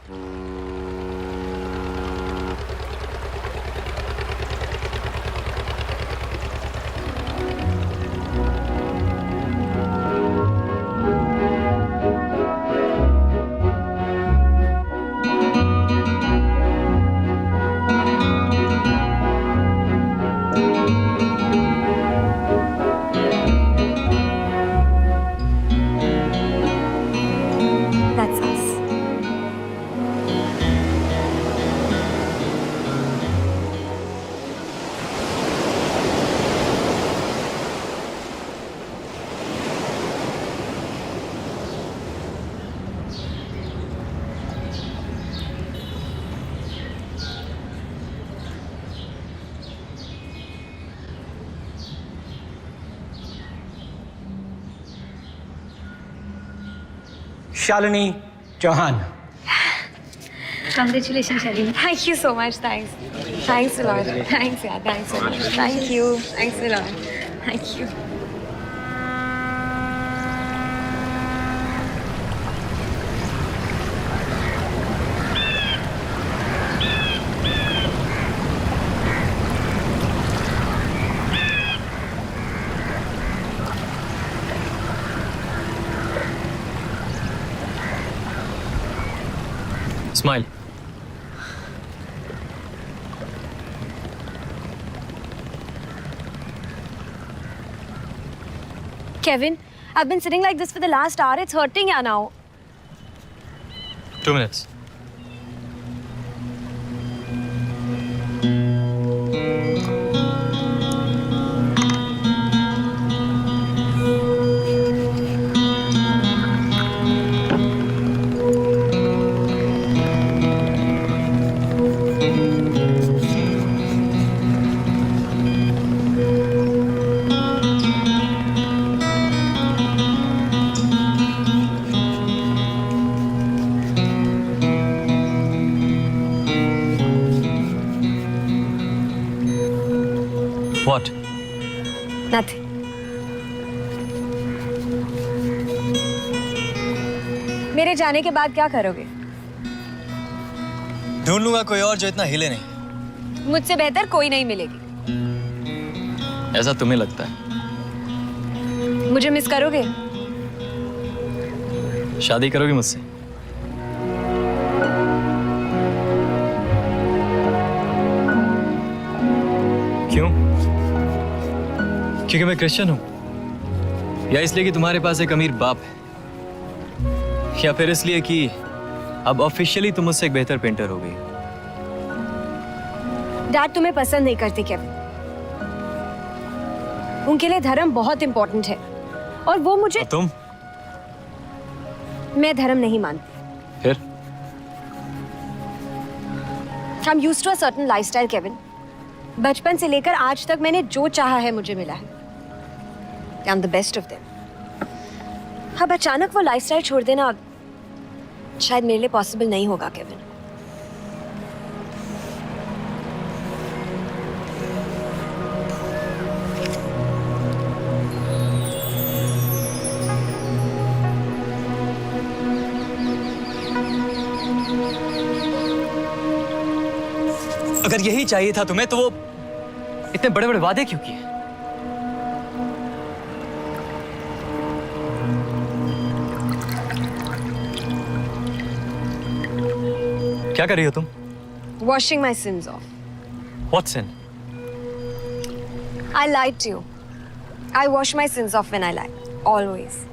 That's us. Shalini Chauhan. Congratulations, Shalini. Thank you so much. Thanks. Thanks a lot. Thanks, yeah. Thanks so much. Thank you. Thanks a lot. Thank you. Smile. Kevin, I've been sitting like this for the last hour. It's hurting ya now. 2 minutes. What? Nothing. मेरे जाने के बाद क्या करोगे? ढूंढ लूंगा कोई और जो इतना हिले नहीं। मुझसे बेहतर कोई नहीं मिलेगी। ऐसा तुम्हें लगता है? मुझे मिस करोगे? शादी करोगी मुझसे? क्यों? क्योंकि मैं क्रिश्चियन हूं? या इसलिए कि तुम्हारे पास एक अमीर बाप है? या फिर इसलिए कि अब ऑफिशियली तुम मुझसे एक बेहतर पेंटर हो गई? डैड तुम्हें पसंद नहीं करते केविन। उनके लिए धर्म बहुत इंपॉर्टेंट है और वो मुझे। और तुम? मैं धर्म नहीं मानती। फिर? I'm used to a certain lifestyle, Kevin. बचपन से लेकर आज तक मैंने जो चाहा है मुझे मिला है। I'm the best of them. अब अचानक वो लाइफस्टाइल छोड़ देना शायद मेरे लिए पॉसिबल नहीं होगा केविन। अगर यही चाहिए था तुम्हें तो वो इतने बड़े बड़े वादे क्यों किए? क्या कर रही हो तुम? Washing my sins off. What sin? I lied to you. I wash my sins off when I lie. Always.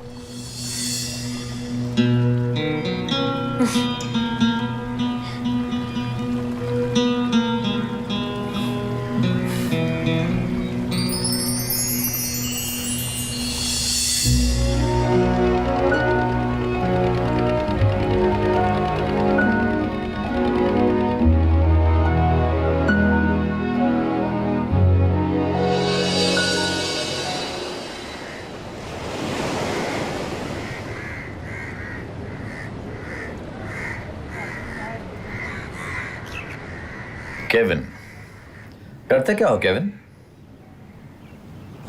Kevin, करते क्या हो केविन?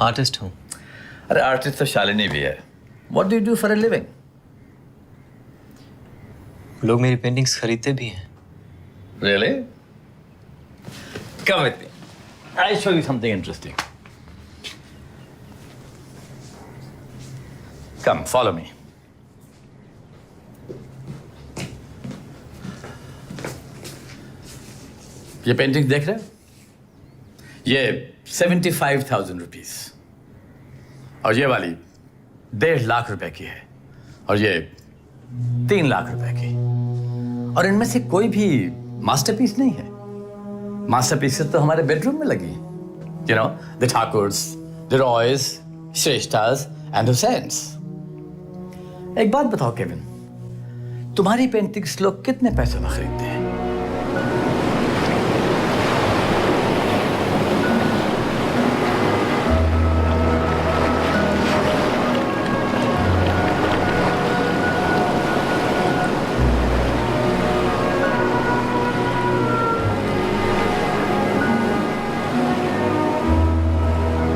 आर्टिस्ट हूं। अरे आर्टिस्ट तो शालिनी भी है। What do you do for a living? लोग मेरी पेंटिंग्स खरीदते भी हैं। Really? Come with me. I'll show you something interesting. Come, follow me. ये पेंटिंग देख रहे हो? ये 75,000 रुपीज और ये वाली 1.5 लाख रुपए की है और ये 3 लाख रुपए की। और इनमें से कोई भी मास्टरपीस नहीं है। मास्टरपीसेस तो हमारे बेडरूम में लगी, you know, the Thakurs, the Roys, Shresthas and Hussains. एक बात बताओ केविन, तुम्हारी पेंटिंग्स लोग कितने पैसों में खरीदते हैं?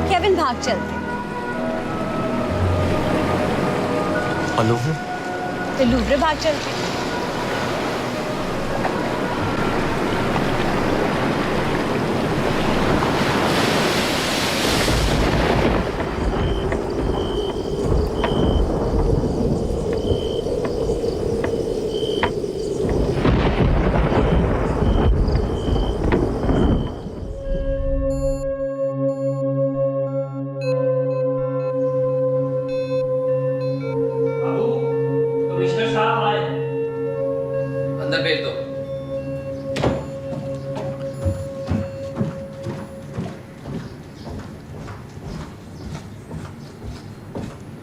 केविन भाग चलते और लूवरे? फिर लूवरे भाग चलते। अंदर भेज दो।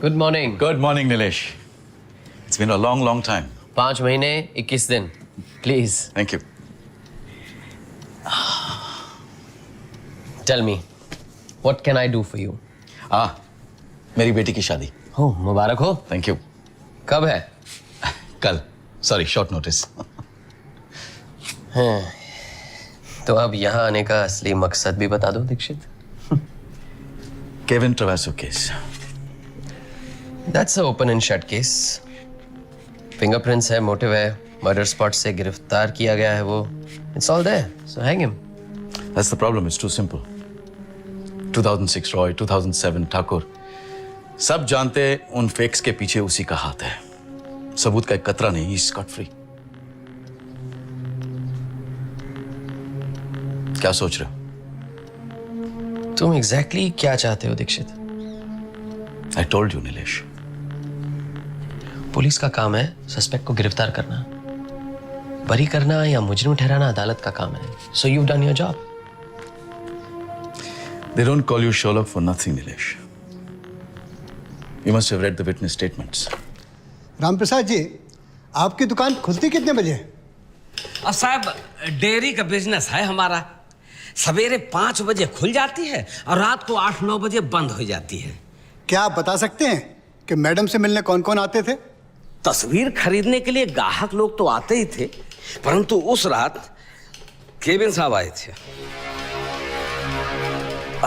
Good morning. Good morning, Nilesh. It's been a long, long time. 5 महीने 21 दिन, please Thank you. Tell me what can I do for you? मेरी बेटी की शादी। हो मुबारक हो। Thank you. कब है? कल। Sorry, short notice. तो अब यहाँ आने का असली मकसद भी बता दो Dikshit. Kevin Travasso case. That's a open and shut case. Fingerprints है, मोटिव है, मर्डर स्पॉट से गिरफ्तार किया गया है वो। It's all there, so hang him. That's the problem. It's too simple. 2006 Roy, 2007 Thakur, सब जानते हैं उन फेक्स के पीछे उसी का हाथ है। सबूत का एक कतरा नहीं, he's scot free. क्या सोच रहे हो? तुम एग्जैक्टली क्या चाहते हो Dikshit? I told you, Nilesh. Police का काम है सस्पेक्ट को गिरफ्तार करना, बरी करना या मुजरिम ठहराना अदालत का काम है। So you done your job. They don't call you Sherlock for nothing, Nilesh. You must have read the witness statements. Ramprasad ji, आपकी दुकान खुलती कितने बजे है? और साहब डेयरी का बिजनेस है हमारा। सवेरे 5 बजे खुल जाती है और रात को 8-9 बजे बंद हो जाती है। क्या आप बता सकते हैं कि मैडम से मिलने कौन कौन आते थे? तस्वीर खरीदने के लिए ग्राहक लोग तो आते ही थे, परंतु उस रात केविन साहब आए थे।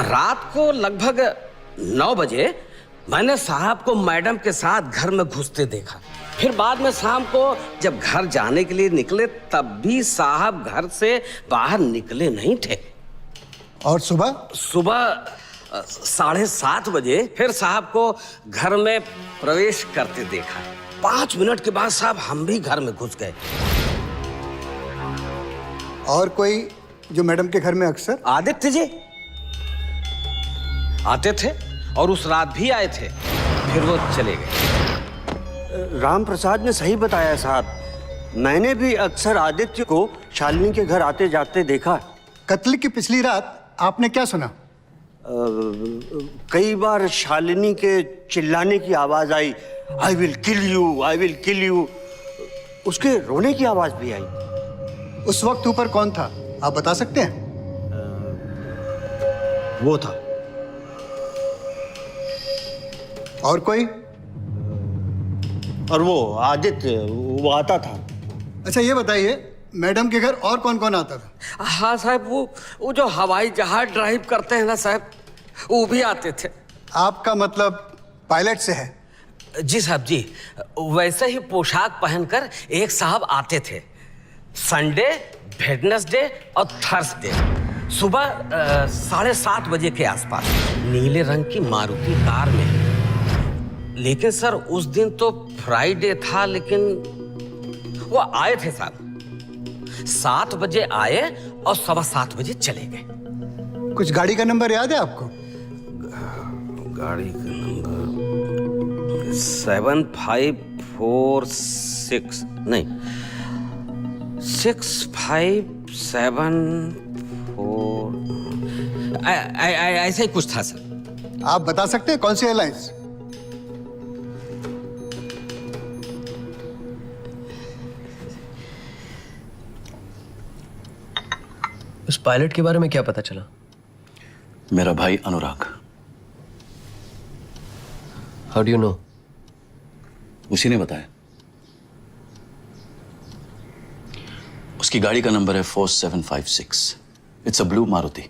रात को लगभग 9 बजे मैंने साहब को मैडम के साथ घर में घुसते देखा। फिर बाद में शाम को जब घर जाने के लिए निकले तब भी साहब घर से बाहर निकले नहीं थे। और सुबह? सुबह 7:30 बजे फिर साहब को घर में प्रवेश करते देखा। 5 मिनट के बाद साहब हम भी घर में घुस गए। और कोई जो मैडम के घर में अक्सर? आदित्य जी आते थे और उस रात भी आए थे, फिर वो चले गए। राम प्रसाद ने सही बताया साहब, मैंने भी अक्सर आदित्य को शालिनी के घर आते जाते देखा। कत्ल की पिछली रात आपने क्या सुना? कई बार शालिनी के चिल्लाने की आवाज आई, I will kill you, I will kill you. उसके रोने की आवाज भी आई। उस वक्त ऊपर कौन था, आप बता सकते हैं? वो था। और कोई? और वो आदित्य, वो आता था। अच्छा ये बताइए, मैडम के घर और कौन कौन आता था? हाँ साहब, वो जो हवाई जहाज ड्राइव करते हैं ना साहब, वो भी आते थे। आपका मतलब पायलट से है? जी साहब जी, वैसे ही पोशाक पहनकर एक साहब आते थे संडे, वेडनेसडे और थर्सडे सुबह 7:30 बजे के आसपास नीले रंग की मारुति कार में। लेकिन सर उस दिन तो फ्राइडे था, लेकिन वो आए थे साहब। 7 बजे आए और 7:15 बजे चले गए। कुछ गाड़ी का नंबर याद है आपको? गाड़ी का नंबर 7546 नहीं 6574 ऐसा ही कुछ था सर। आप बता सकते हैं कौन सी एयरलाइंस? उस पायलट के बारे में क्या पता चला? मेरा भाई Anurag. How do you know? उसी ने बताया। उसकी गाड़ी का नंबर है 4756। It's a blue Maruti.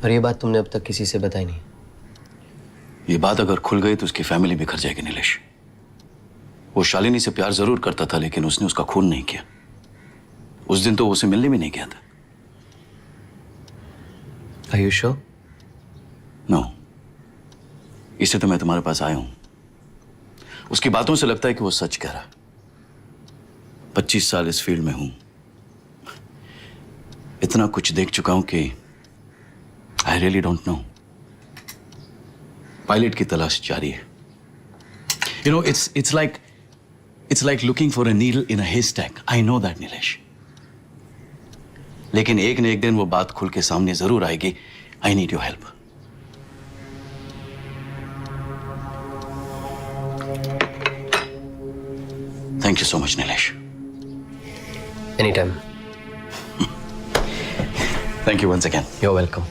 और ये बात तुमने अब तक किसी से बताई नहीं? ये बात अगर खुल गई तो उसकी फैमिली बिखर जाएगी नीलेश। वो शालिनी से प्यार जरूर करता था, लेकिन उसने उसका खून नहीं किया। उस दिन तो उसे मिलने भी नहीं गया था। Are you sure? नो, इसे तो मैं तुम्हारे पास आया हूं। उसकी बातों से लगता है कि वो सच कह रहा है। 25 साल इस फील्ड में हूं, इतना कुछ देख चुका हूं कि I really don't know. Pilot की तलाश जारी है। You know, it's like looking for a needle in a haystack. I know that Nilesh. लेकिन एक न एक दिन वो बात खुल के सामने जरूर आएगी। I need your help. Thank you so much Nilesh. Anytime. Thank you once again. You're welcome.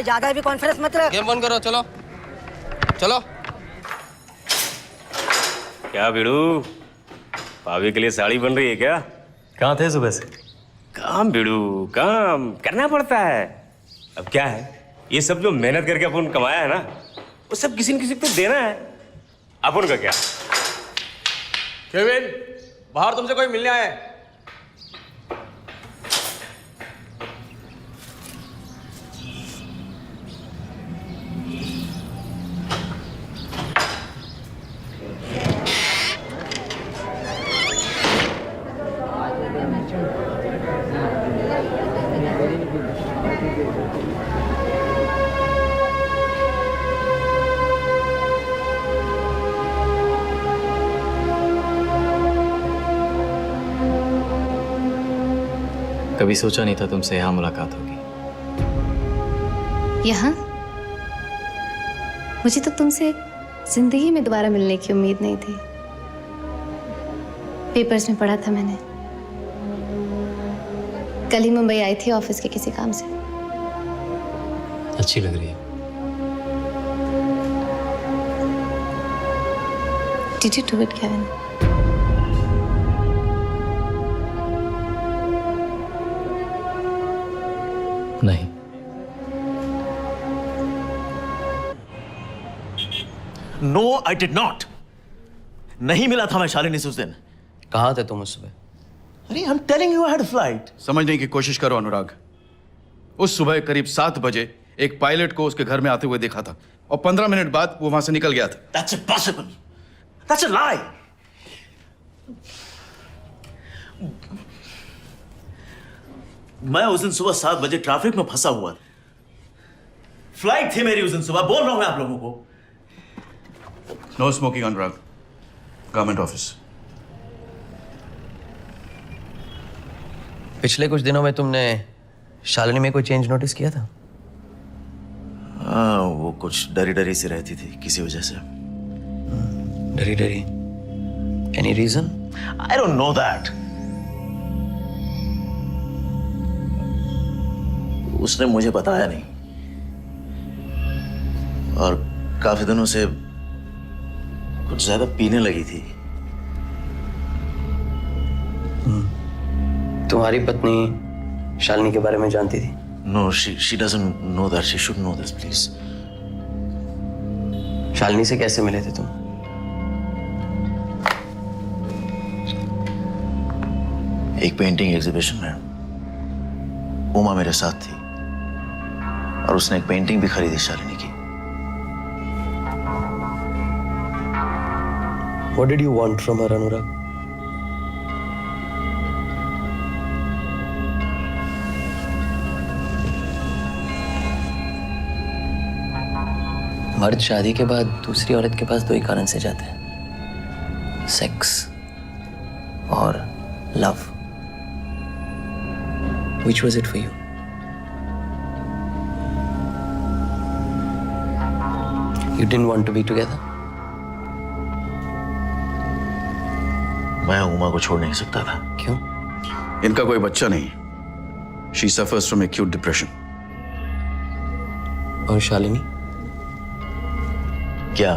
ज्यादा भी कॉन्फ्रेंस मत रख। गेम बंद करो, चलो चलो। क्या बिड़ू, भाभी के लिए साड़ी बन रही है क्या? कहाँ थे सुबह से? काम बिड़ू, काम करना पड़ता है। अब क्या है, ये सब जो मेहनत करके अपन कमाया है ना, वो सब किसी न किसी को तो देना है। अपन का क्या? केविन, बाहर तुमसे कोई मिलने आया है। कभी सोचा नहीं था तुमसे यहाँ मुलाकात होगी। यहाँ? मुझे तो तुमसे जिंदगी में दोबारा मिलने की उम्मीद नहीं थी। पेपर्स में पढ़ा था मैंने। कल ही मुंबई आई थी ऑफिस के किसी काम से। अच्छी लग रही है। Did you do it, Kevin? नहीं। No I did not. नहीं मिला था मैं शालिनी से उस दिन। कहाँ थे तुम उस सुबह? अरे I am telling you I had a flight. समझने की कोशिश करो अनुराग। उस सुबह करीब 7 बजे एक पायलट को उसके घर में आते हुए देखा था और 15 मिनट बाद वो वहां से निकल गया था। That's impossible. दैट्स अ लाई। मैं उस दिन सुबह 7 बजे ट्रैफिक में फंसा हुआ था। फ्लाइट थी मेरी उस दिन सुबह, बोल रहा हूं मैं आप लोगों को। No smoking, Anurag. Government office. पिछले कुछ दिनों में तुमने शालिनी में कोई चेंज नोटिस किया था? हाँ, वो कुछ डरी डरी सी रहती थी किसी वजह से। डरी डरी? Any reason? I don't know that. उसने मुझे बताया नहीं, और काफी दिनों से कुछ ज्यादा पीने लगी थी। तुम्हारी पत्नी शालिनी के बारे में जानती थी? No, she doesn't know that. She should know this, please. Shalini से कैसे मिले थे तुम? एक पेंटिंग एग्जीबिशन में उमा मेरे साथ थी, और उसने एक पेंटिंग भी खरीदी शालिनी की। What did you want from her, अनुराग? मर्द शादी के बाद दूसरी औरत के पास दो ही कारण से जाते हैं, सेक्स और love. Which was it for you? You didn't want to be together? मैं उमा को छोड़ नहीं सकता था। क्यों? इनका कोई बच्चा नहीं। She suffers from acute depression. और शालिनी? क्या?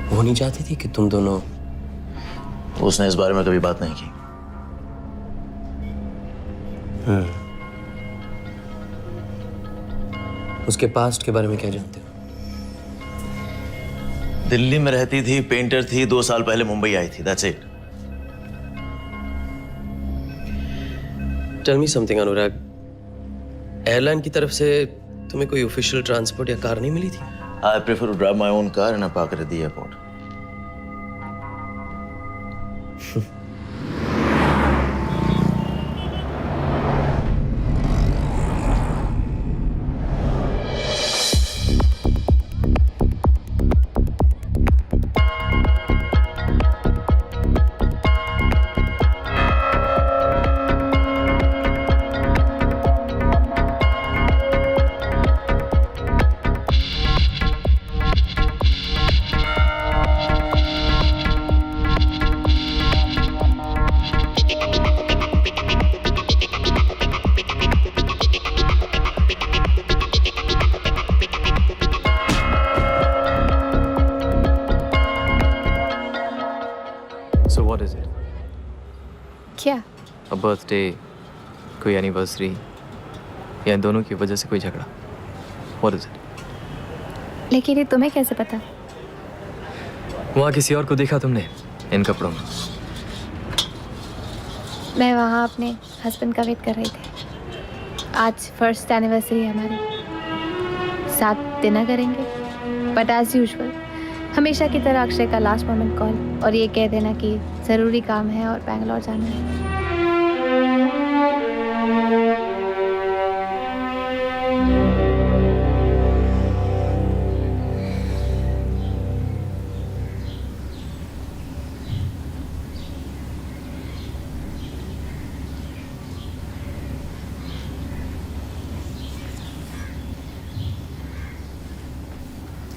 वो नहीं चाहती थी कि तुम दोनों? उसने इस बारे में कभी बात नहीं की। उसके पास्ट के बारे में क्या जानते हो? दिल्ली में रहती थी, पेंटर थी, 2 साल पहले मुंबई आई थी, that's it. Tell me something Anurag, airline की तरफ से तुम्हें कोई ऑफिशियल ट्रांसपोर्ट या कार नहीं मिली थी? I prefer to drive my own car and I park it at the airport. So what is it? क्या? A birthday, कोई एनिवर्सरी, या इन दोनों की वजह से कोई झगड़ा? What is it? लेकिन ये तुम्हें कैसे पता? वहाँ किसी और को देखा तुमने इन कपड़ों में? मैं वहाँ अपने हस्बैंड का वेट कर रही थी। आज फर्स्ट एनिवर्सरी है हमारी, साथ डिनर करेंगे। बट एज यूजुअल हमेशा की तरह अक्षय का लास्ट मोमेंट कॉल और ये कह देना कि ज़रूरी काम है और बैंगलोर जाना है।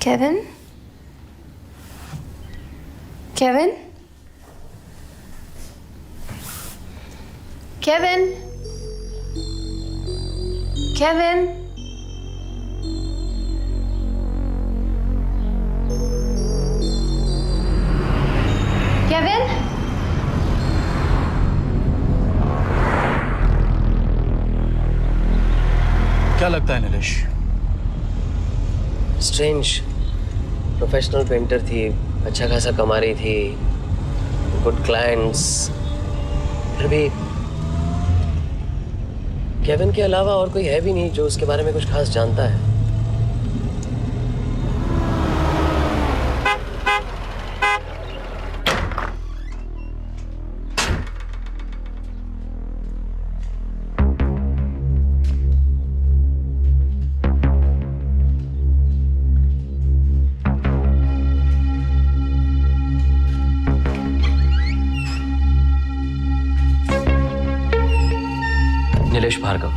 Kevin? Kevin? Kevin? Kevin? Kevin? क्या लगता है नीलेश? स्ट्रेंज। प्रोफेशनल पेंटर थी, अच्छा खासा कमा रही थी, गुड क्लाइंट्स, फिर भी केविन के अलावा और कोई है भी नहीं जो उसके बारे में कुछ खास जानता है। Bhargav.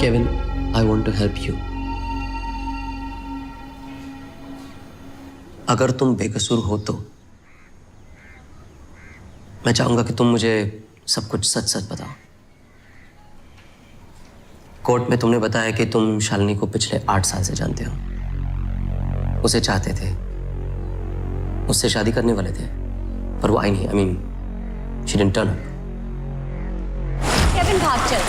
Kevin, I want to help you. अगर तुम बेकसूर हो तो मैं चाहूंगा कि तुम मुझे सब कुछ सच सच बताओ। कोर्ट में तुमने बताया कि तुम शालिनी को पिछले 8 साल से जानते हो, उसे चाहते थे, उससे शादी करने वाले थे, पर वो आई नहीं। I mean she didn't turn up. Kevin भाग चल।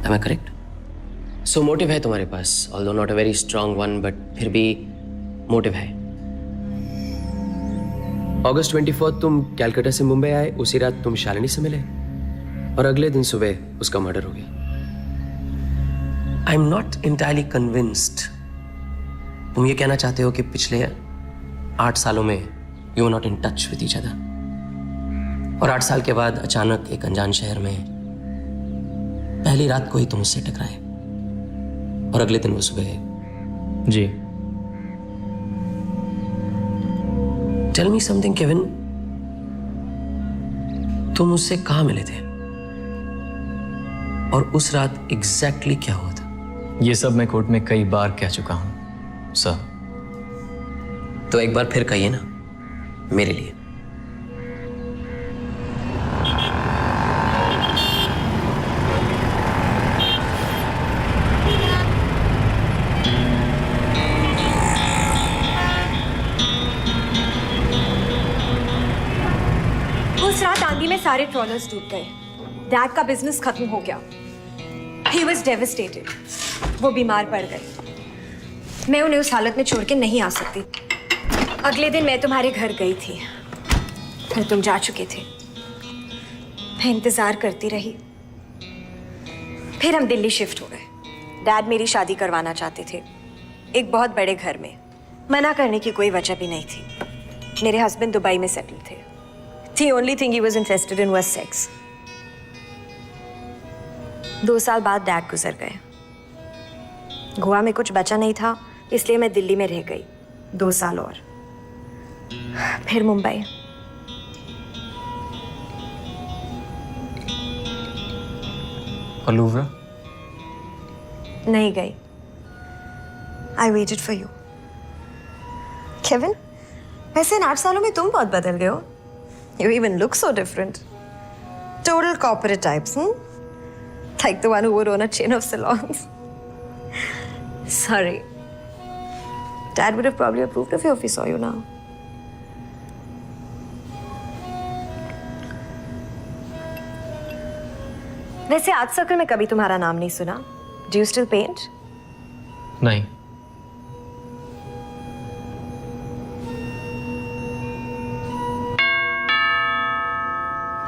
Am I correct? So motive है तुम्हारे पास, although not a very strong one, but फिर भी मोटिव है। अगस्त 24 तुम कैलकाटा से मुंबई आए, उसी रात तुम शालिनी से मिले और अगले दिन सुबह उसका मर्डर हो गया। I am not entirely convinced तुम ये कहना चाहते हो कि पिछले 8 सालों में you are not in touch with each other, और 8 साल के बाद अचानक एक अनजान शहर में पहली रात को ही तुम उससे टकराए और अगले दिन वो सुबह। जी। टेल मी समथिंग केविन, तुम उससे कहां मिले थे और उस रात एग्जैक्टली क्या हुआ था? ये सब मैं कोर्ट में कई बार कह चुका हूं सर। तो एक बार फिर कहिए ना, मेरे लिए। उस रात आंधी में सारे ट्रॉलर्स डूब गए। डैड का बिजनेस खत्म हो गया। He was devastated. वो बीमार पड़ गए। मैं उन्हें उस हालत में छोड़ के नहीं आ सकती। अगले दिन मैं तुम्हारे घर गई थी, फिर तुम जा चुके थे। मैं इंतजार करती रही। फिर हम दिल्ली शिफ्ट हो गए। डैड मेरी शादी करवाना चाहते थे, एक बहुत बड़े घर में। मना करने की कोई वजह भी नहीं थी। मेरे हस्बैंड दुबई में सेटल थे। The only thing he was interested in was sex. 2 साल बाद डैड गुजर गए। गोवा में कुछ बचा नहीं था, इसलिए मैं दिल्ली में रह गई 2 साल और। फिर मुंबई। और लूवरा? नहीं गई। I waited for you. Kevin, वैसे इन 8 सालों में तुम बहुत बदल गए हो। You even look so different. Total corporate types, Like the one who would own a chain of salons. Sorry. Dad would have probably approved of you if he saw you now. वैसे art circle में कभी तुम्हारा नाम नहीं सुना। Do you still paint? नहीं।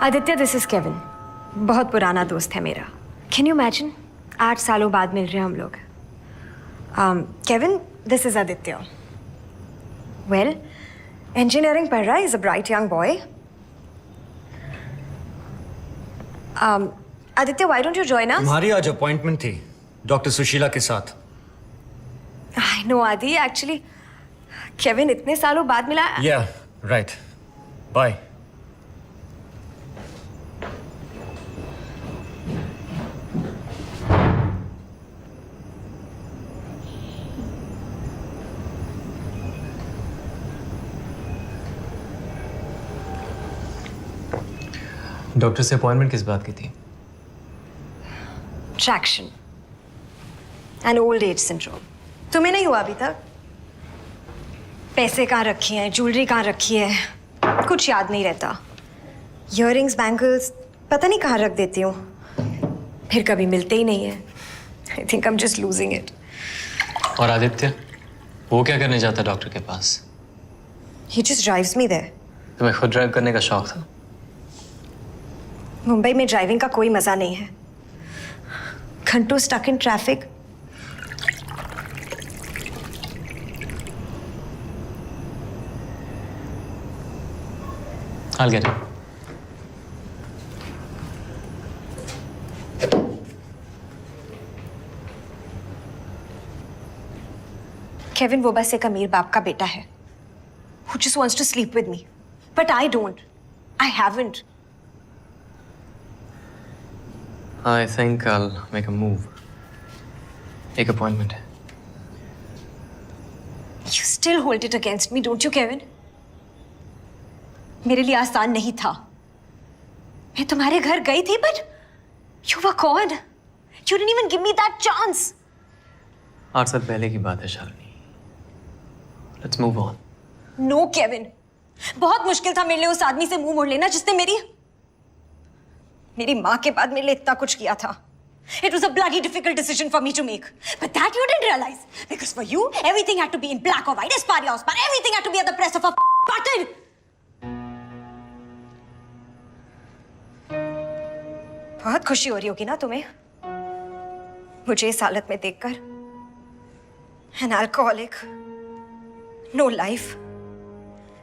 Aditya, this is Kevin. बहुत पुराना दोस्त है मेरा। कैन यू इमेजिन 8 सालों बाद मिल रहे हैं हम लोग। Kevin, this is Aditya. Well, engineering पढ़ रहा है, is a bright young boy. Aditya, why don't you join us? तुम्हारी आज अपॉइंटमेंट थी डॉक्टर सुशीला के साथ। आई नो आदि, एक्चुअली केविन इतने सालों बाद मिला। या राइट, बाय। डॉक्टर से अपॉइंटमेंट किस बात की थी? Traction and old age syndrome. तुम्हें नहीं हुआ अभी तक? पैसे कहाँ रखी हैं, ज्वेलरी कहाँ रखी है, कुछ याद नहीं रहता। इयररिंग्स, बैंगल्स पता नहीं कहाँ रख देती हूँ, फिर कभी मिलते ही नहीं है। I think I am just losing it. और आदित्य, वो क्या करने जाता डॉक्टर के पास? ही जस्ट ड्राइव्स मी देयर। तुम्हें खुद ड्राइव करने का शौक था? मुंबई में ड्राइविंग का कोई मजा नहीं है। घंटों stuck in traffic. I'll get it. Kevin वो बस एक अमीर बाप का बेटा है who just wants to sleep with me. But I don't. I haven't. I think I'll make a move. एक अपॉइंटमेंट है. You still hold it against me, don't you, Kevin? मेरे लिए आसान नहीं था. मैं तुम्हारे घर गई थी, but you were gone. You didn't even give me that chance. 8 साल पहले की बात है Shalini. Let's move on. No, Kevin. बहुत मुश्किल था मेरे लिए उस आदमी से मुंह मोड़ लेना जिसने मेरी माँ के बाद मेरे लिए इतना कुछ किया था. It was a bloody difficult decision for me to make. But that you didn't realize. Because for you, everything had to be in black or white. Esparia, everything had to be at the press of a button. बहुत खुशी हो रही होगी ना तुम्हें मुझे इस हालत में देखकर. An alcoholic, no life,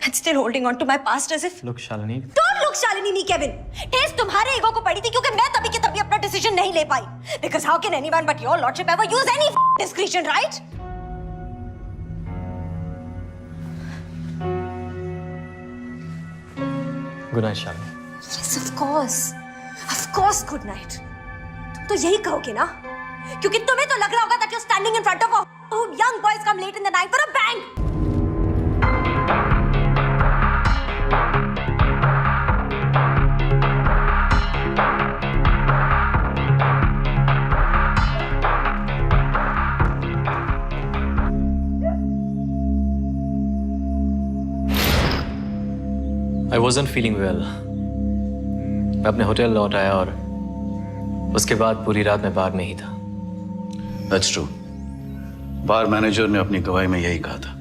and still holding on to my past as if. Look, Shalini. Don't look, Shalini, नहीं Kevin. ठेस तुम्हारे ईगो को पड़ी थी क्योंकि मैं तभी के तभी अपना डिसीजन नहीं ले पाई. Because how can anyone but your lordship ever use any discretion, right? Good night, Shalini. Yes, of course. Of course, good night. तुम तो यही कहोगे ना? क्योंकि तुम्हें तो लग रहा होगा that you're standing in front of a whom young boys come late in the night for a bang. I wasn't feeling well. मैं अपने होटल लौट आया और उसके बाद पूरी रात मैं बार में ही था. That's true. बार मैनेजर ने अपनी गवाही में यही कहा था.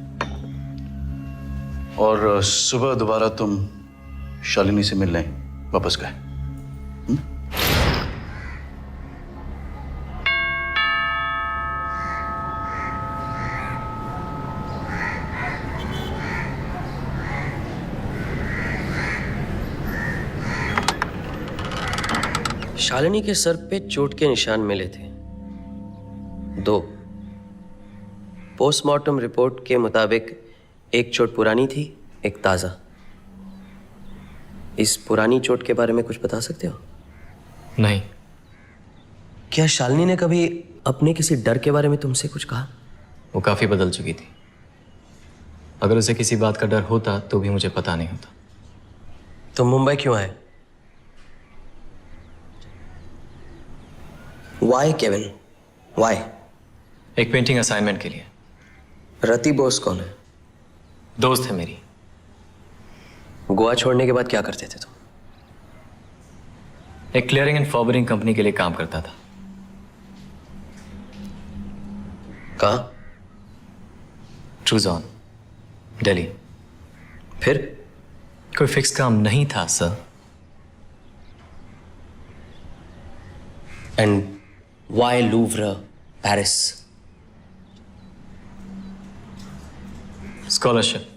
और सुबह दोबारा तुम शालिनी से मिलने वापस गए. शालिनी के सर पे चोट के निशान मिले थे 2. पोस्टमार्टम रिपोर्ट के मुताबिक एक चोट पुरानी थी, एक ताजा. इस पुरानी चोट के बारे में कुछ बता सकते हो? नहीं. क्या शालिनी ने कभी अपने किसी डर के बारे में तुमसे कुछ कहा? वो काफी बदल चुकी थी. अगर उसे किसी बात का डर होता तो भी मुझे पता नहीं होता. तुम मुंबई क्यों आए? Why, Kevin? Why? एक पेंटिंग असाइनमेंट के लिए. रति बोस कौन है? दोस्त है मेरी. गोवा छोड़ने के बाद क्या करते थे तुम? एक क्लियरिंग एंड फॉरवर्डिंग कंपनी के लिए काम करता था. कहाँ? ट्रूजॉन, दिल्ली. फिर? कोई फिक्स काम नहीं था sir. And why Louvre, Paris? Scholarship.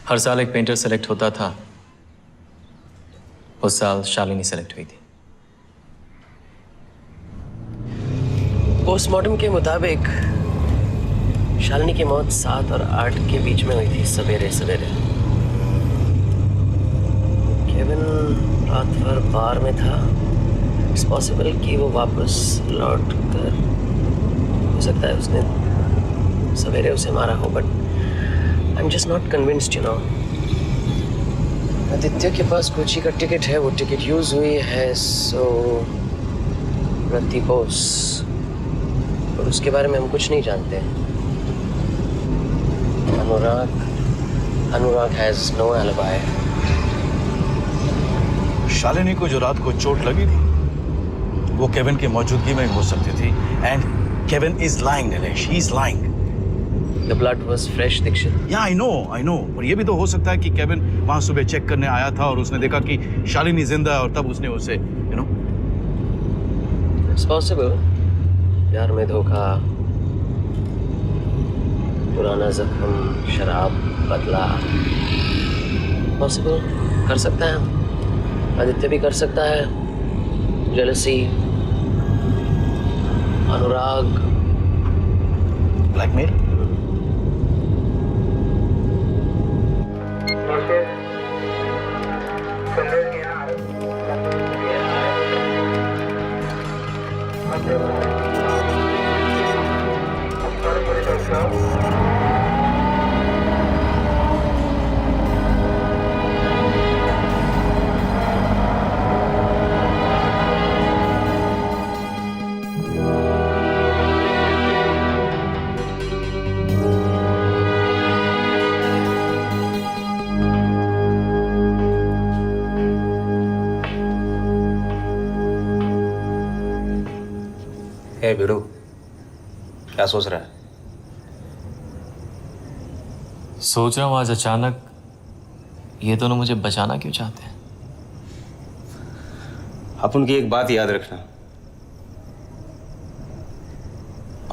हर साल एक पेंटर सेलेक्ट होता था. उस साल शालिनी सेलेक्ट हुई थी. पोस्टमार्टम के मुताबिक शालिनी की मौत 7 और 8 के बीच में हुई थी, सवेरे सवेरे. केविन रात भर बार में था. इट्स पॉसिबल कि वो वापस लौट कर, हो सकता है उसने सवेरे उसे मारा हो, but I am just not convinced, you know. Aditya के पास कोची का टिकट है, वो टिकट यूज हुई है, सो रति बोस, और उसके बारे में हम कुछ नहीं जानते. अनुराग हैज नो एलिबाई. शालिनी को जो रात को चोट लगी थी वो केविन की मौजूदगी में हो सकती थी. And Kevin is lying, Nilesh. He is lying. The blood was fresh, Dikshit. Yeah, I know. और ये भी तो हो सकता है कि केविन वहां सुबह चेक करने आया था और उसने देखा कि शालिनी जिंदा है और तब उसने उसे, you know. It's possible. प्यार में धोखा, पुराना जख्म, शराब, बदला. Possible. कर सकता है. आदित्य भी कर सकता है. जेलसी, अनुराग, ब्लैकमेल? हे भिड़ू, क्या सोच रहा है? सोच रहा हूँ आज अचानक ये दोनों मुझे बचाना क्यों चाहते हैं। अपन की एक बात याद रखना,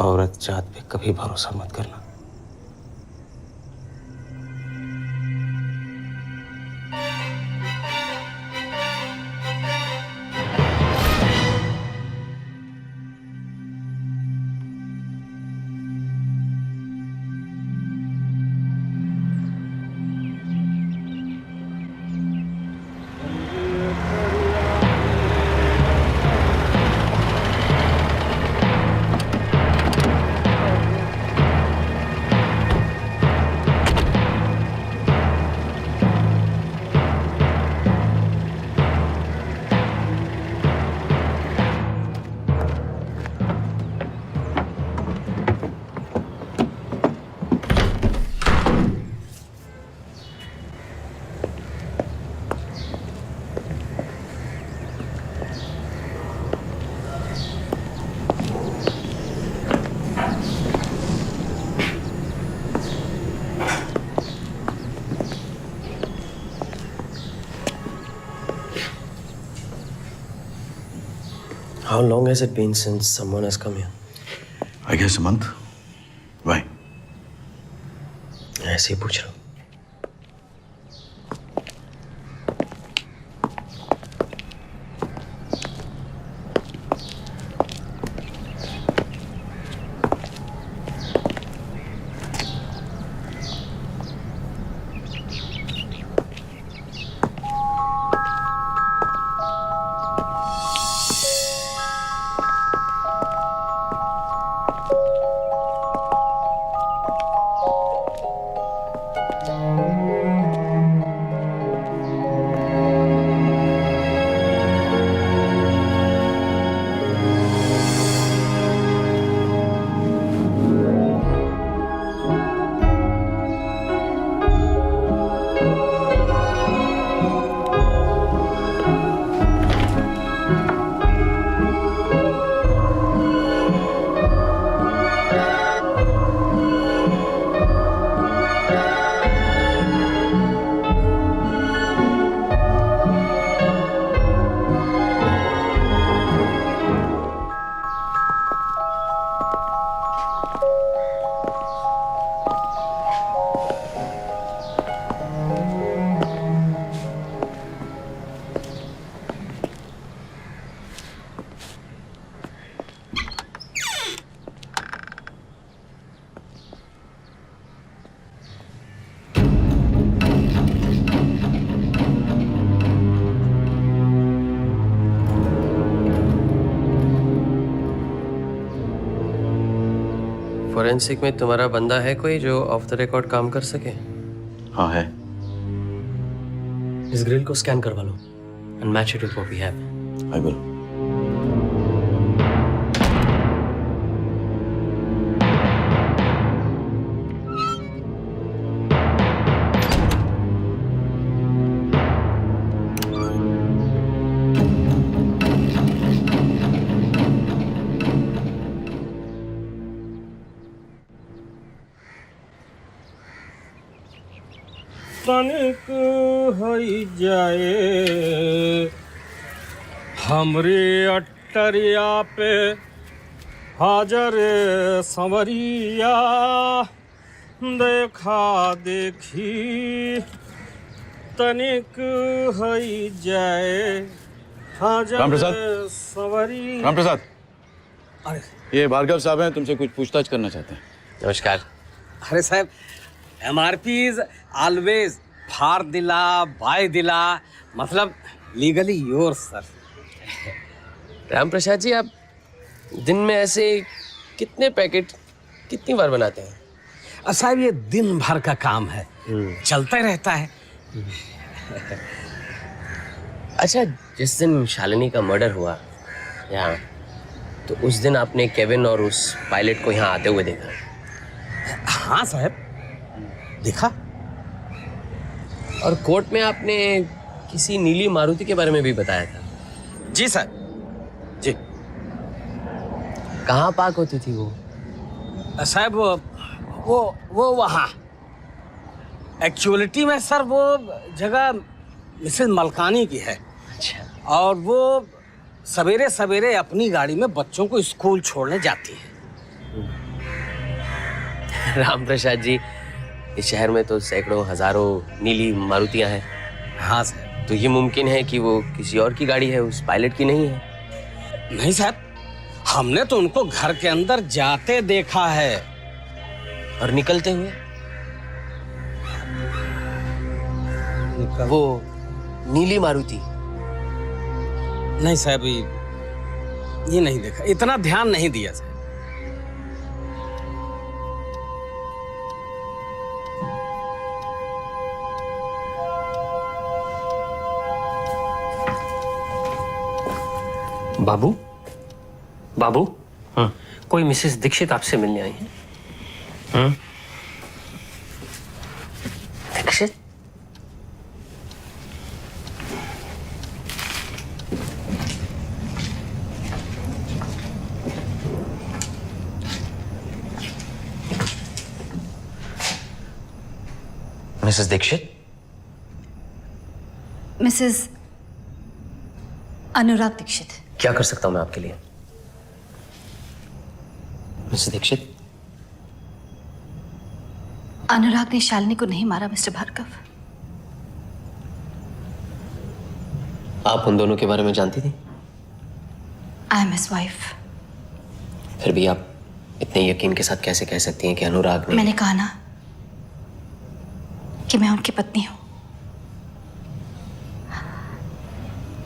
औरत जात पे कभी भरोसा मत करना। How long has it been since someone has come here? I guess a month. Why? ऐसे ही पूछ रहा हूँ। फोरेंसिक में तुम्हारा बंदा है कोई जो ऑफ द रिकॉर्ड काम कर सके? हाँ है। इस ग्रिल को स्कैन करवा लो and match it with what we have. I will. तनिक हई जाए हमरे अटरिया पे हाजर संवरिया देखा देखी तनिक हई जाए हाजर रामप्रसाद। संवरिया। रामप्रसाद, अरे ये भार्गव साहब हैं, तुमसे कुछ पूछताछ करना चाहते हैं। नमस्कार। अरे साहब, MRP इज ऑलवेज फार दिला बाय दिला, मतलब legally your sir. Ram Prasad ji, आप दिन में ऐसे कितने पैकेट कितनी बार बनाते हैं? साहब ये दिन भर का काम है, चलता रहता है। अच्छा, जिस दिन शालिनी का मर्डर हुआ यहाँ, तो उस दिन आपने केविन और उस पायलट को यहाँ आते हुए देखा? हाँ साहब, देखा। और कोर्ट में आपने किसी नीली मारुति के बारे में भी बताया था। जी साहब, जी। कहाँ पार्क होती थी वो? साहब वो वहाँ एक्चुअलिटी में सर वो जगह मिसेस मलकानी की है। अच्छा। और वो सवेरे सवेरे अपनी गाड़ी में बच्चों को स्कूल छोड़ने जाती है। राम प्रसाद जी, इस शहर में तो सैकड़ों हजारों नीली मारुतियां हैं। हाँ साहब। तो ये मुमकिन है कि वो किसी और की गाड़ी है, उस पायलट की नहीं है? नहीं साहब, हमने तो उनको घर के अंदर जाते देखा है। और निकलते हुए? वो नीली मारुति? नहीं साहब, ये नहीं देखा, इतना ध्यान नहीं दिया साहब। बाबू, बाबू, कोई मिसेस दीक्षित आपसे मिलने आई है। दीक्षित? मिसेस दीक्षित? मिसेस अनुराग दीक्षित। क्या कर सकता हूं मैं आपके लिए? मिसेस दीक्षित? अनुराग ने शालिनी को नहीं मारा मिस्टर भार्गव। आप उन दोनों के बारे में जानती थी? I am his wife. फिर भी आप इतने यकीन के साथ कैसे कह सकती हैं कि अनुराग ने? मैंने कहा ना कि मैं उनकी पत्नी हूं।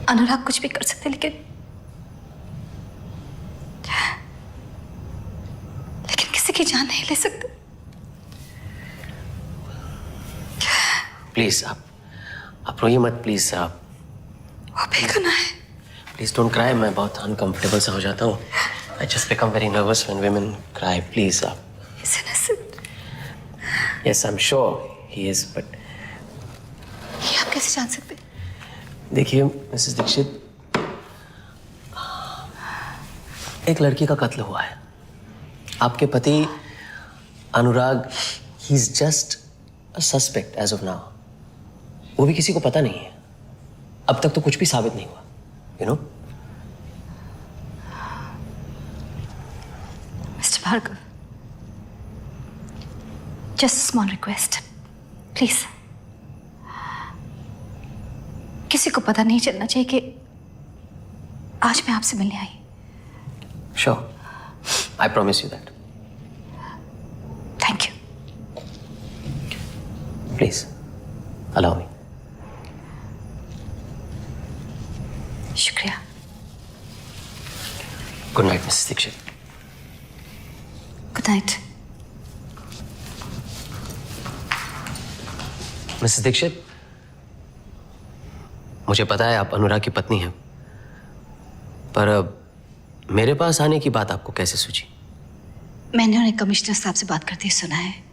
अनुराग कुछ भी कर सकते, लेकिन किसी की जान नहीं ले सकते। प्लीज आप रोइए मत, प्लीज। आप वो बेगुनाह है। Please don't cry. मैं बहुत अनकंफर्टेबल सा हो जाता हूँ। I just become very nervous when women cry. Please आप। He's innocent। Yes, I am sure he is, but ये आप कैसे जान सकते? देखिए मिसेस दीक्षित, एक लड़की का कत्ल हुआ है। आपके पति Anurag, he is just a suspect as of now. वो भी किसी को पता नहीं है। अब तक तो कुछ भी साबित नहीं हुआ, you know. Mister Bhargav, just small request, please. किसी को पता नहीं चलना चाहिए कि आज मैं आपसे मिलने आई। Sure, I promise you that. Thank you. Please allow me. शुक्रिया। Good night Mrs Dikshit. Good night. Mrs Dikshit, मुझे पता है आप अनुराग की पत्नी हैं, पर अब मेरे पास आने की बात आपको कैसे सूझी? मैंने उन्हें कमिश्नर साहब से बात करते सुना है।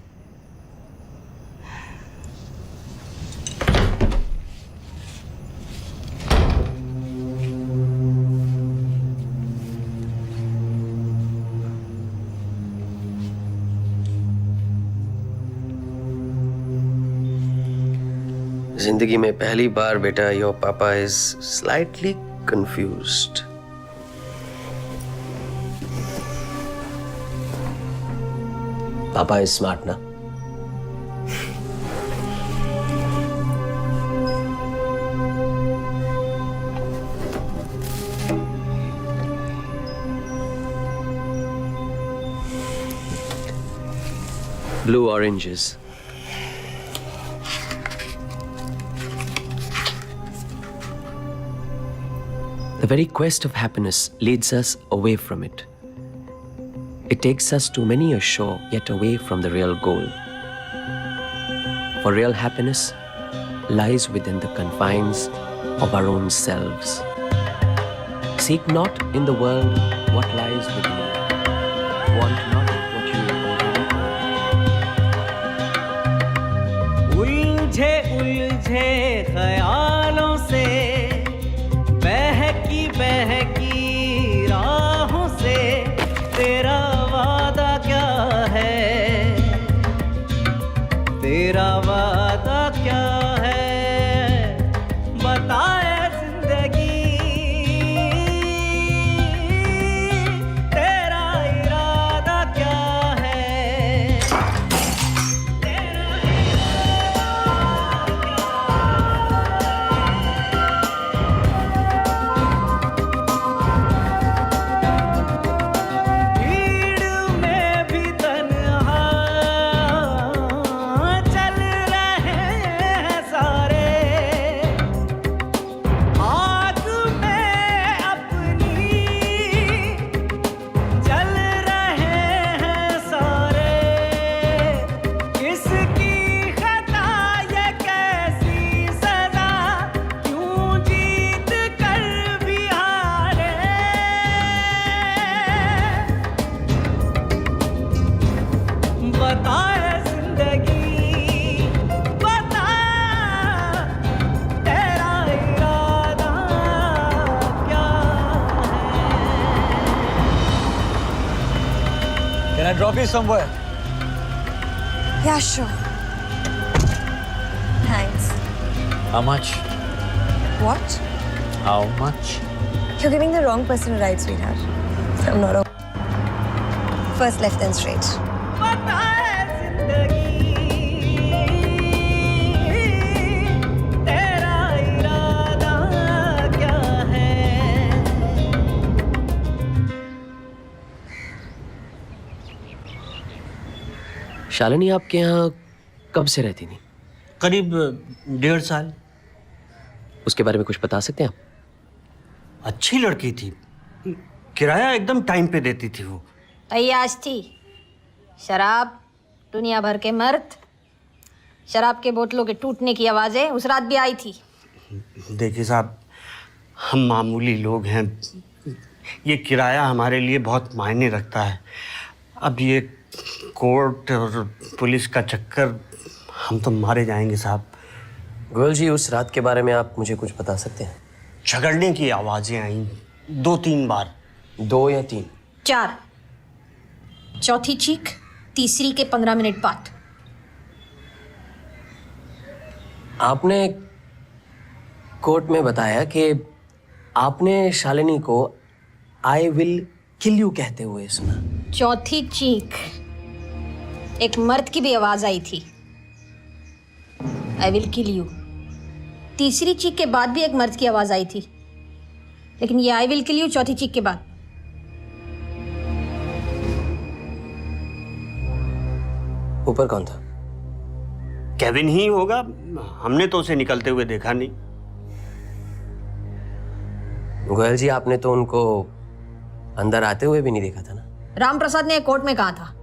जिंदगी में पहली बार बेटा, योर पापा इज स्लाइटली कंफ्यूज्ड। पापा इज स्मार्ट ना? blue oranges. The very quest of happiness leads us away from it. It takes us to many a shore, yet away from the real goal. For real happiness lies within the confines of our own selves. Seek not in the world what lies within you. Want not what you already उलझे उलझे ख्यालों से बहकी बहकी राहों से तेरा वादा क्या है, तेरा वादा क्या है, बताए जिंदगी तेरा इरादा क्या है। भीड़ में भी तन्हा चल रहे हैं सारे, आग में अपनी जल रहे हैं सारे। किसकी खता ये कैसी सजा, क्यों जीत कर भी हारे। बताए जिंदगी बता तेरा इरादा क्या है। Can I drop you somewhere? Yeah, sure. Thanks. How much? What? How much? You're giving the wrong person a ride, sweetheart. I'm not a... First left, then straight. बताए जिंदगी तेरा इरादा क्या है। शालिनी आपके यहाँ कब से रहती थी? करीब 1.5 साल। उसके बारे में कुछ बता सकते हैं आप? अच्छी लड़की थी, किराया एकदम टाइम पे देती थी वो। अय्याश थी, शराब, दुनिया भर के मर्द, शराब के बोतलों के टूटने की आवाजें उस रात भी आई थी। देखिए साहब, हम मामूली लोग हैं, ये किराया हमारे लिए बहुत मायने रखता है। अब ये कोर्ट और पुलिस का चक्कर, हम तो मारे जाएंगे साहब। गोयल जी, उस रात के बारे में आप मुझे कुछ बता सकते हैं? झगड़ने की आवाजें आई 2-3 बार। 2 या 3? 4। चौथी चीख तीसरी के 15 मिनट बाद। आपने कोर्ट में बताया कि आपने शालिनी को आई विल किल यू कहते हुए सुना। चौथी चीख एक मर्द की भी आवाज आई थी, आई विल किल यू। तीसरी चीख के बाद भी एक मर्द की आवाज आई थी, लेकिन ये आई विल किल यू चौथी चीख के बाद। ऊपर कौन था? केविन ही होगा, हमने तो उसे निकलते हुए देखा नहीं। गोयल जी, आपने तो उनको अंदर आते हुए भी नहीं देखा था ना? राम प्रसाद ने कोर्ट में कहा था।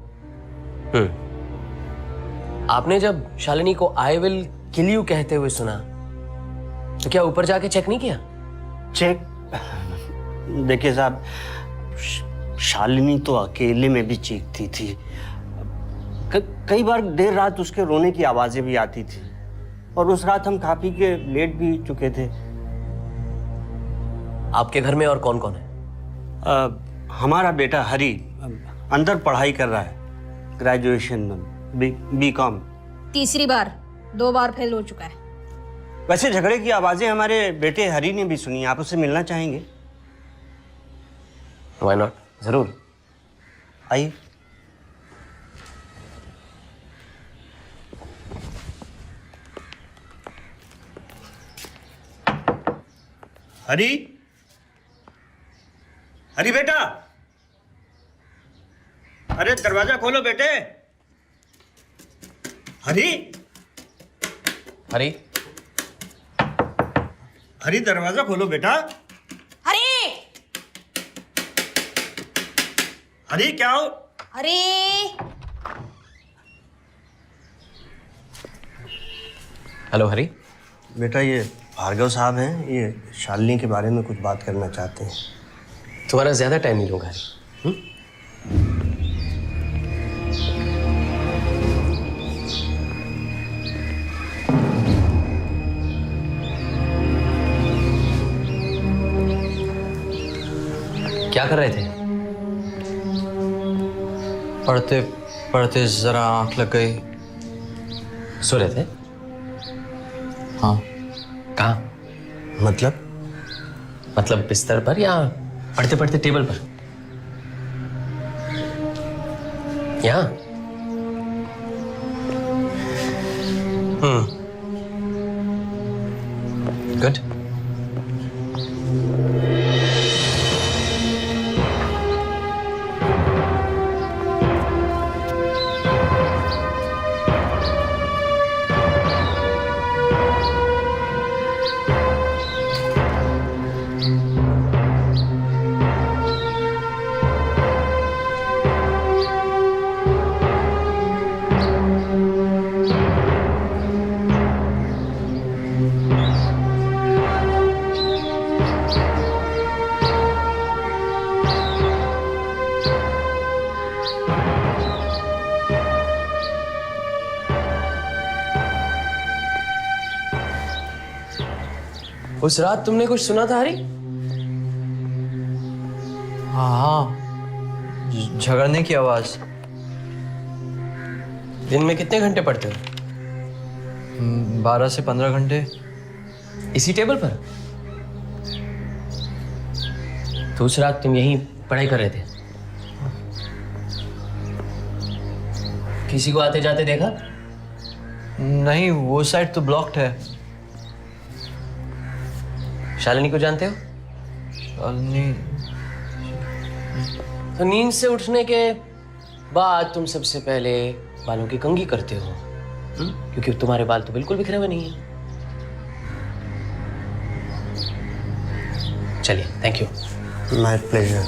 आपने जब शालिनी को आई विल किल यू कहते हुए सुना तो क्या ऊपर जाके चेक नहीं किया? चेक? देखिए साहब, शालिनी तो अकेले में भी चीखती थी। कई बार देर रात उसके रोने की आवाजें भी आती थी, और उस रात हम खा पी के लेट भी चुके थे। आपके घर में और कौन कौन है? हमारा बेटा हरी अंदर पढ़ाई कर रहा है, ग्रेजुएशन बीकॉम। तीसरी बार, 2 बार फेल हो चुका है। वैसे झगड़े की आवाजें हमारे बेटे हरी ने भी सुनी। आप उससे मिलना चाहेंगे? व्हाई नॉट, जरूर आइए। हरी, हरी बेटा, अरे दरवाजा खोलो बेटे। हरी हरी हरी दरवाजा खोलो बेटा। अरे हरी क्या हो? अरे हेलो हरी। बेटा ये भार्गव साहब हैं, ये शालिनी के बारे में कुछ बात करना चाहते हैं। तुम्हारा ज्यादा टाइम नहीं लूंगा हरी। क्या कर रहे थे? पढ़ते पढ़ते जरा आंख लग गई। सो रहे थे? हाँ। कहाँ? मतलब बिस्तर पर या पढ़ते पढ़ते टेबल पर? यहाँ? गुड। उस रात तुमने कुछ सुना था हरी? हाँ, झगड़ने की आवाज। दिन में कितने घंटे पढ़ते हो? 12 से 15 घंटे। इसी टेबल पर? तो उस रात तुम यहीं पढ़ाई कर रहे थे? किसी को आते जाते देखा? नहीं, वो साइड तो ब्लॉक्ड है। शालिनी को जानते हो? शालिनी? तो नींद से उठने के बाद तुम सबसे पहले बालों की कंघी करते हो, क्योंकि तुम्हारे बाल तो बिल्कुल बिखरे हुए नहीं है। चलिए, थैंक यू। My pleasure.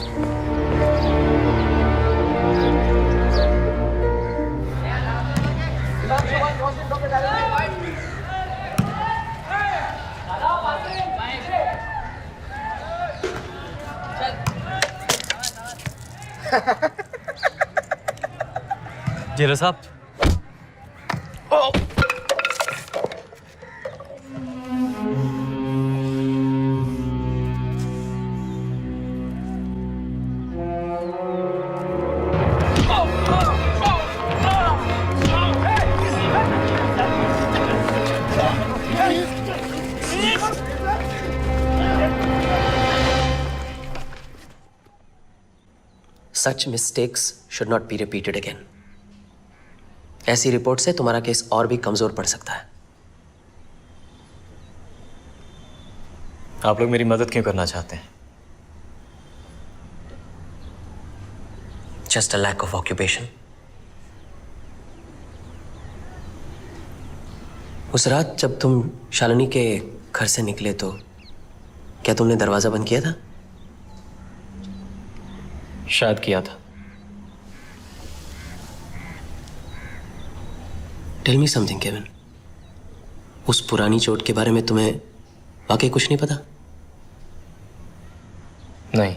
जीरा साहब। Such mistakes should not be repeated again. ऐसी रिपोर्ट से तुम्हारा केस और भी कमजोर पड़ सकता है। आप लोग मेरी मदद क्यों करना चाहते हैं? Just a lack of occupation. उस रात जब तुम शालिनी के घर से निकले तो क्या तुमने दरवाजा बंद किया था? शायद किया था। Tell me something, Kevin. उस पुरानी चोट के बारे में तुम्हें वाकई कुछ नहीं पता? नहीं।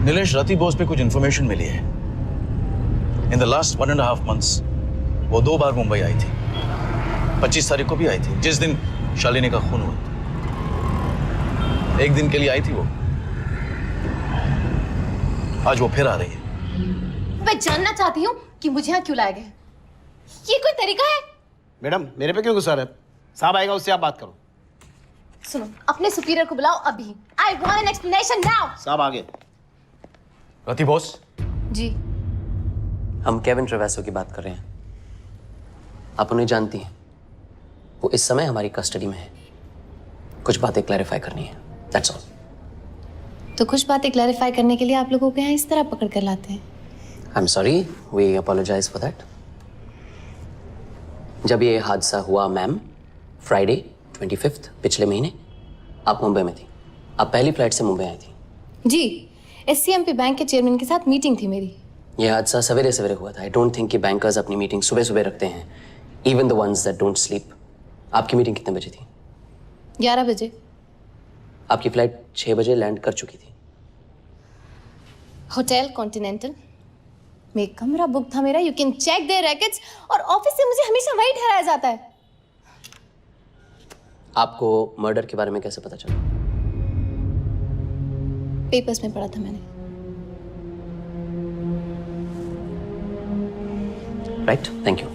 नीलेश, रति बोस पे कुछ इंफॉर्मेशन मिली है। इन द लास्ट 1.5 months वो 2 बार मुंबई आई थी। 25 तारीख को भी आई थी, जिस दिन शालिनी का खून हुआ। एक दिन के लिए आई थी वो। आज वो फिर आ रही है। मैं जानना चाहती हूँ कि मुझे यहाँ क्यों लाए गए। ये कोई तरीका है? मैडम, मेरे पे क्यों गुस्सा है? साहब आएगा, उससे आप बात करो। सुनो, अपने सुपीरियर को बुलाओ अभी। I want an explanation now. साहब आगे। रति बोस। जी। हम केविन ट्रेवेसो की बात कर रहे हैं। आप उन्हें जानती हैं। वो इस समय हमारी कस्टडी में है। कुछ बातें क्लैरिफाई करनी है। That's all. तो कुछ बातें क्लैरिफाई करने के लिए आप लोगों को यहाँ इस तरह पकड़ कर लाते हैं। I am sorry, we apologise for that. जब ये हादसा हुआ मैम, फ्राइडे 25 पिछले महीने, आप मुंबई में थी। आप पहली फ्लाइट से मुंबई आई थी। जी, SCMP बैंक के चेयरमैन के साथ मीटिंग थी मेरी। ये हादसा सवेरे सवेरे हुआ था। आई डोंट थिंक कि बैंकर्स अपनी मीटिंग सुबह सुबह रखते हैं, even the ones that don't sleep. आपकी मीटिंग कितने बजे थी? 11 बजे। आपकी फ्लाइट 6 बजे लैंड कर चुकी थी। होटल कॉन्टिनेंटल में एक कमरा बुक था मेरा। You can check their rackets. और ऑफिस से मुझे हमेशा वही ठहराया जाता है। आपको मर्डर के बारे में कैसे पता चला? पेपर्स में पढ़ा था मैंने। Right, thank you.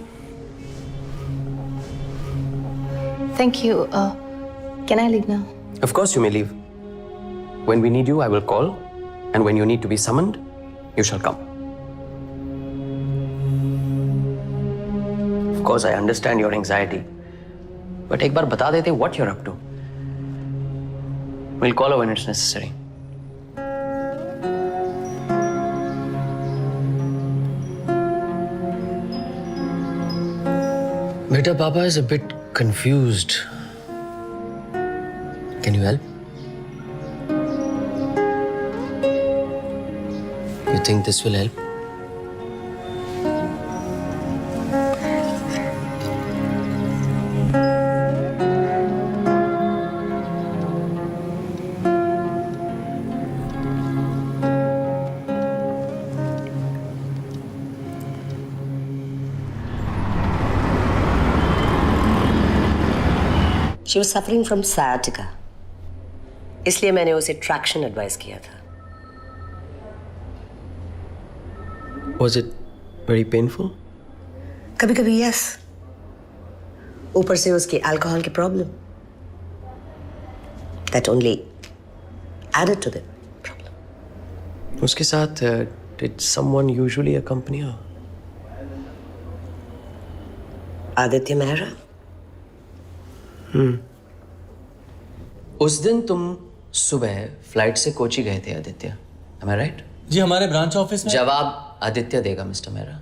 Thank you. Can I leave now? Of course you may leave. When we need you, I will call, and when you need to be summoned, you shall come. Of course, I understand your anxiety, but एक बार बता देते what you're up to. We'll call her when it's necessary. Beta, Papa is a bit confused. Can you help? You think this will help? She was suffering from sciatica. इसलिए मैंने उसे traction advice किया था। Was it very painful? कभी कभी yes. ऊपर से उसकी अल्कोहल की problem, that only added to the problem. उसके साथ did someone usually accompany her? Aditya Mehra. उस दिन तुम सुबह फ्लाइट से कोची गए थे आदित्य, am I right? जी, हमारे ब्रांच ऑफिस में। जवाब आदित्य देगा mister Mehra.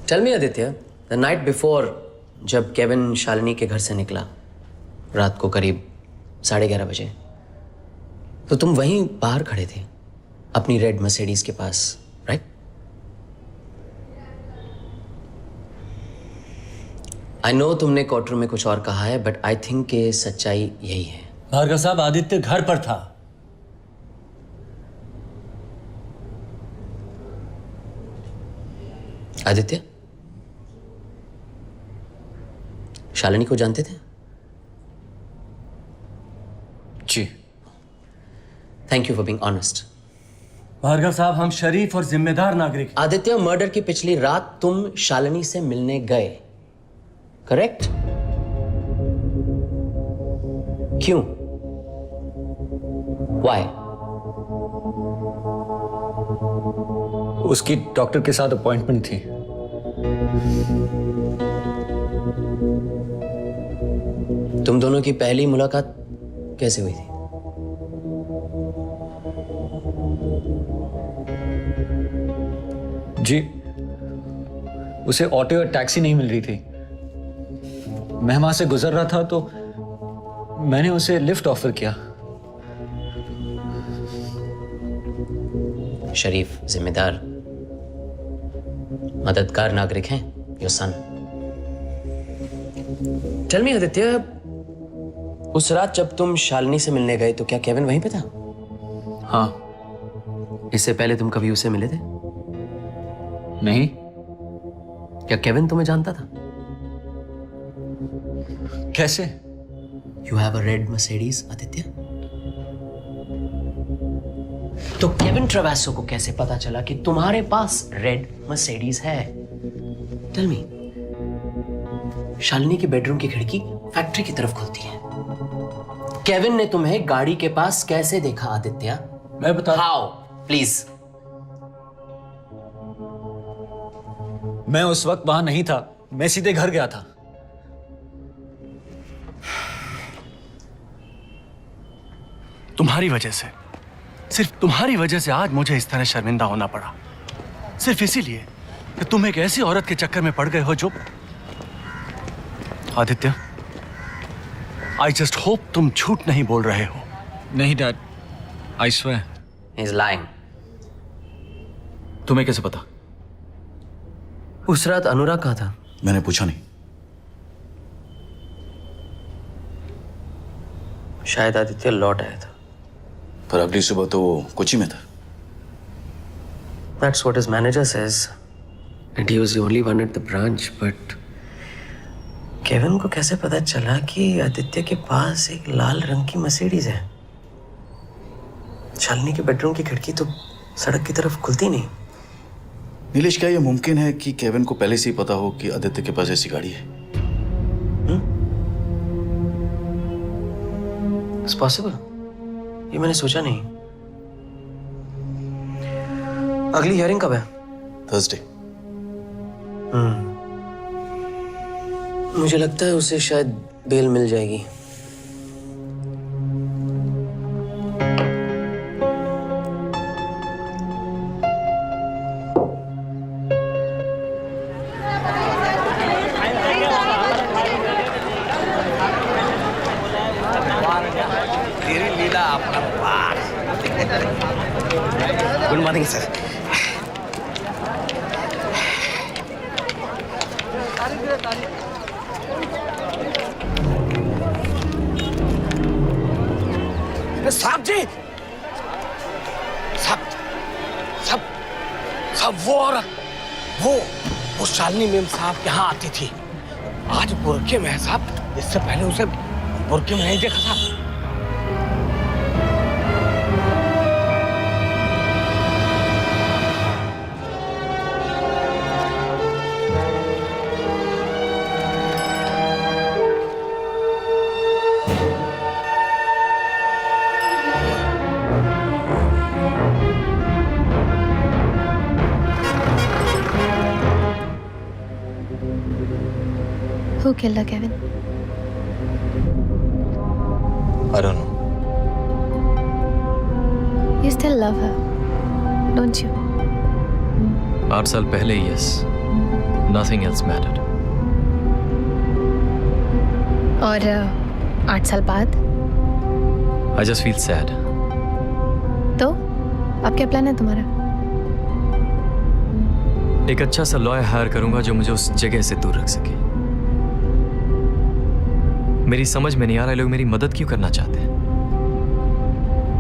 Tell me Aditya, the night before जब केविन शालिनी के घर से निकला रात को करीब 11:30 बजे, तो तुम वहीं बाहर खड़े थे अपनी रेड मर्सिडीज के पास, राइट? आई नो तुमने कोर्टरूम में कुछ और कहा है, बट आई थिंक कि सच्चाई यही है। भार्गव साहब, आदित्य घर पर था। आदित्य शालिनी को जानते थे? जी। Thank you for being honest. Bhargav sahab, हम शरीफ और जिम्मेदार नागरिक हैं। आदित्य, मर्डर की पिछली रात तुम शालिनी से मिलने गए, करेक्ट? क्यों? Why? उसकी डॉक्टर के साथ अपॉइंटमेंट थी। तुम दोनों की पहली मुलाकात कैसे हुई थी? जी, उसे ऑटो या टैक्सी नहीं मिल रही थी। मैं वहां से गुजर रहा था तो मैंने उसे लिफ्ट ऑफर किया। शरीफ, जिम्मेदार, मददगार नागरिक हैं your son. Tell me Aditya, उस रात जब तुम शालिनी से मिलने गए तो क्या केविन वहीं पे था? हाँ। इससे पहले तुम कभी उसे मिले थे? नहीं। क्या केविन तुम्हें जानता था? कैसे? You have a red Mercedes, Aditya? तो केविन ट्रेवेसो को कैसे पता चला कि तुम्हारे पास रेड मर्सिडीज है? Tell me. शालिनी की बेडरूम की खिड़की फैक्ट्री की तरफ खुलती है। केविन ने तुम्हें गाड़ी के पास कैसे देखा आदित्य? मैं बता। हाउ? प्लीज। मैं उस वक्त वहां नहीं था, मैं सीधे घर गया था। तुम्हारी वजह से, सिर्फ तुम्हारी वजह से आज मुझे इस तरह शर्मिंदा होना पड़ा। सिर्फ इसीलिए कि तुम एक ऐसी औरत के चक्कर में पड़ गए हो जो... आदित्य, आई जस्ट होप तुम झूठ नहीं बोल रहे हो। नहीं dad, I swear. He's lying. तुम्हें कैसे पता? उस रात अनुराग कहाँ था? मैंने पूछा नहीं। शायद आदित्य लौट आया था। पर अगली सुबह तो वो कोची में था। That's what his manager says. And he was the only one at the branch. But Kevin को कैसे पता चला कि आदित्य के पास एक लाल रंग की मर्सिडीज है? शालिनी के बेडरूम की खिड़की तो सड़क की तरफ खुलती नहीं। नीलेश, क्या यह मुमकिन है कि केविन को पहले से ही पता हो कि आदित्य के पास ऐसी गाड़ी है? It's possible. ये मैंने सोचा नहीं। अगली हियरिंग कब है? थर्सडे। मुझे लगता है उसे शायद बेल मिल जाएगी। तेरी लीला अपना पार। Good morning sir. साहब जी, साहब वो औरत, वो शालिनी मेम साहब के यहाँ आती थी। आज बुरके में है साहब। इससे पहले उसे बुरके में नहीं देखा साहब। Who killed her, Kevin? I don't know. You still love her, don't you? 8 साल पहले, yes. Nothing else mattered. और 8 साल बाद? I just feel sad. तो अब क्या प्लान है तुम्हारा? एक अच्छा सा लॉयर हायर करूंगा जो मुझे उस जगह से दूर रख सके। मेरी समझ में नहीं आ रहा है लोग मेरी मदद क्यों करना चाहते हैं।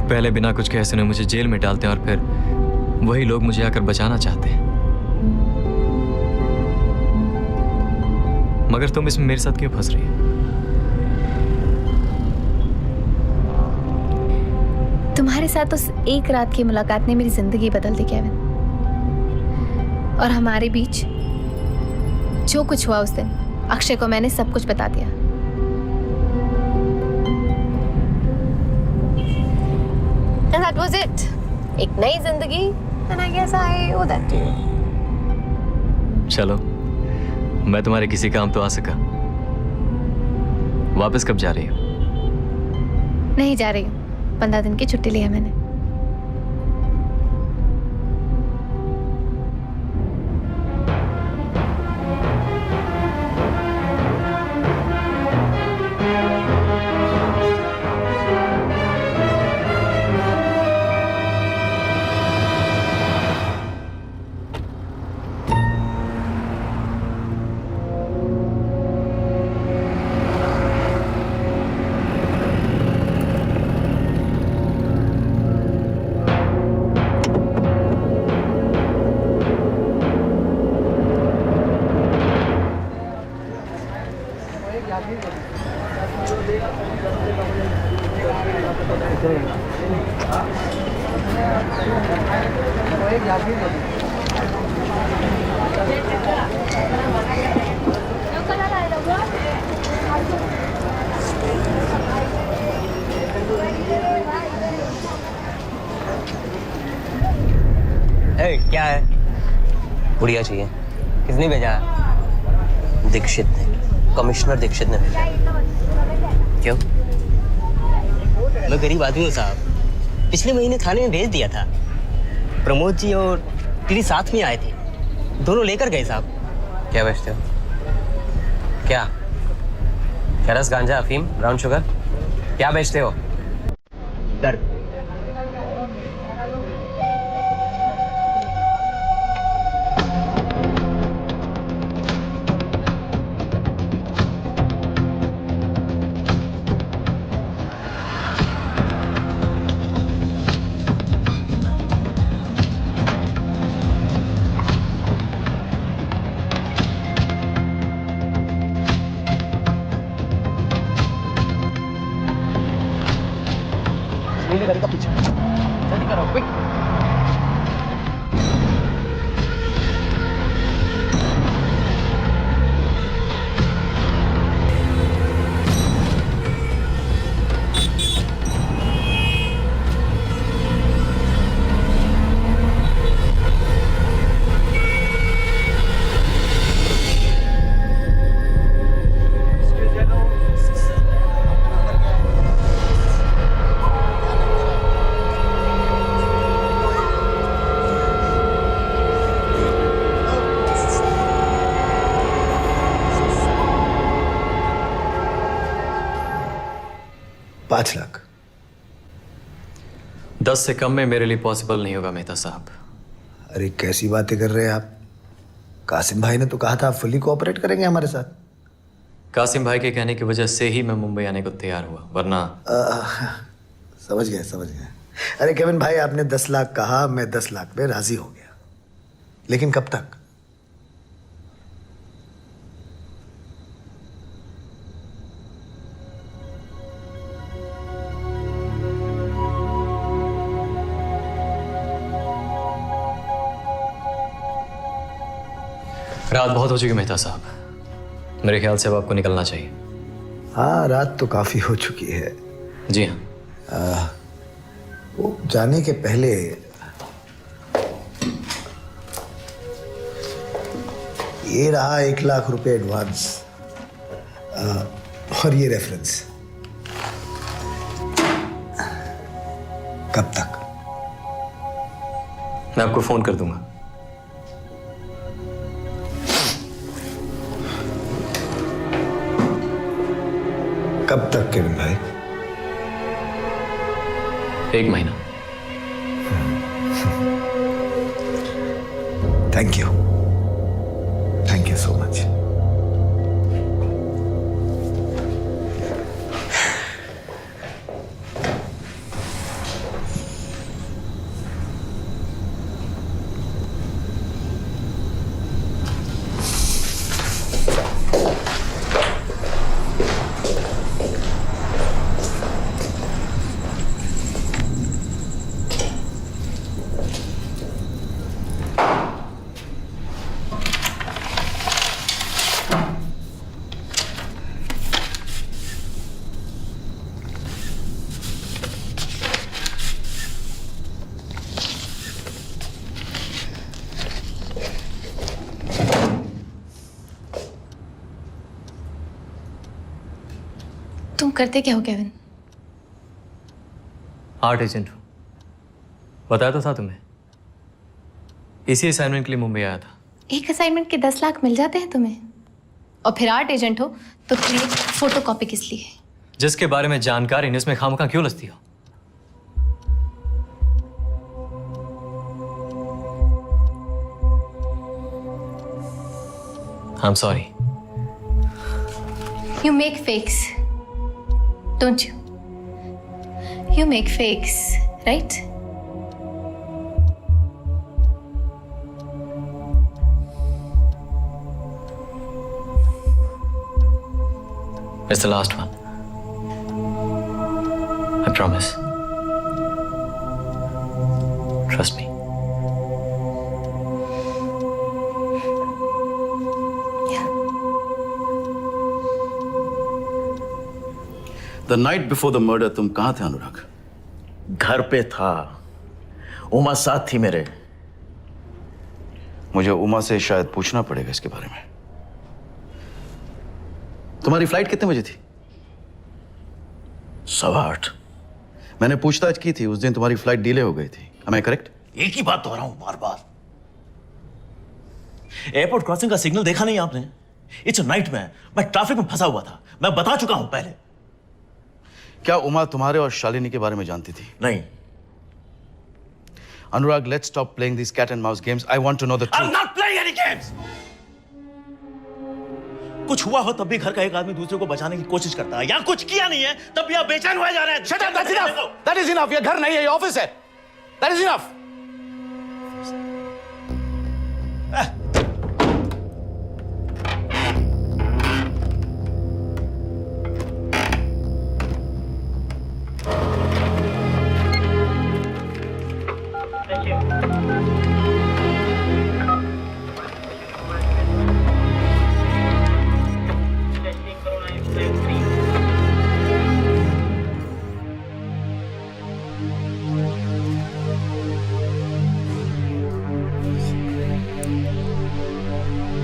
पहले बिना कुछ कहे सुने मुझे जेल में डालते हैं और फिर वही लोग मुझे आकर बचाना चाहते हैं। मगर तुम इसमें मेरे साथ क्यों फंस रही हो? तुम्हारे साथ उस एक रात की मुलाकात ने मेरी जिंदगी बदल दी केविन। और हमारे बीच जो कुछ हुआ उस दिन, अक्षय को मैंने सब कुछ बता दिया। And that was it. एक नई जिंदगी, and I guess I owe that to you. चलो, मैं तुम्हारे किसी काम तो आ सका। वापस कब जा रही हो? नहीं जा रही हूँ। 15 दिन की छुट्टी ली है मैंने। क्या है? गुड़िया चाहिए। किसने भेजा? दीक्षित ने, कमिश्नर दीक्षित ने भेजा। क्यों? मैं गरीब आदमी हूँ साहब। पिछले महीने थाने में भेज दिया था। प्रमोद जी और टीडी साथ में आए थे, दोनों लेकर गए साहब। क्या बेचते हो? क्या रस, गांजा, अफीम, ब्राउन शुगर, क्या बेचते हो? दर्द। गाड़ी का पीछे जल्दी करो, क्विक। $5 लाख 10 से कम में मेरे लिए पॉसिबल नहीं होगा मेहता साहब। अरे कैसी बातें कर रहे हैं आप? कासिम भाई ने तो कहा था आप फुल्ली कोऑपरेट करेंगे हमारे साथ। कासिम भाई के कहने की वजह से ही मैं मुंबई आने को तैयार हुआ, वरना समझ गए। अरे केविन भाई, आपने 10 लाख कहा, मैं 10 लाख पे राजी हो गया, लेकिन कब तक? रात बहुत हो चुकी मेहता साहब, मेरे ख्याल से अब आपको निकलना चाहिए। हाँ, रात तो काफी हो चुकी है। जी हाँ। वो जाने के पहले ये रहा 1 लाख रुपए एडवांस और ये रेफरेंस। कब तक? मैं आपको फोन कर दूंगा। कब तक केविन भाई? 1 महीना। Thank you so much. तुम करते क्या हो केविन? आर्ट एजेंट हूँ, बताया तो था तुम्हें। इसी असाइनमेंट के लिए मुंबई आया था। एक असाइनमेंट के 10 लाख मिल जाते हैं तुम्हें, और फिर आर्ट एजेंट हो तो फिर ये फोटोकॉपी किस लिए? जिसके बारे में जानकारी नहीं उसमें खामखा क्यों लसती हो? I'm sorry. You make fakes, don't you? You make fakes, right? It's the last one. I promise. Trust me. The night before the murder, तुम कहाँ थे अनुराग? घर पे था। उमा साथ थी मेरे। मुझे उमा से शायद पूछना पड़ेगा इसके बारे में। तुम्हारी फ्लाइट कितने बजे थी? 8:15। मैंने पूछताछ की थी, उस दिन तुम्हारी फ्लाइट डिले हो गई थी। Am I correct? एक ही बात दोहराऊं बार बार। एयरपोर्ट क्रॉसिंग का सिग्नल देखा नहीं आपने? It's a nightmare. मैं ट्रैफिक में फंसा हुआ था, मैं बता चुका हूं पहले। क्या उमा तुम्हारे और शालिनी के बारे में जानती थी? नहीं। अनुराग, let's stop playing these cat and mouse games. I want to know the truth. I'm not playing any games. कुछ हुआ हो तब भी घर का एक आदमी दूसरे को बचाने की कोशिश करता है, या कुछ किया नहीं है तब भी आप बेचैन हुए जा रहे हैं। Shut up, that's enough. That is enough. ये घर नहीं है, ये ऑफिस है। That is enough.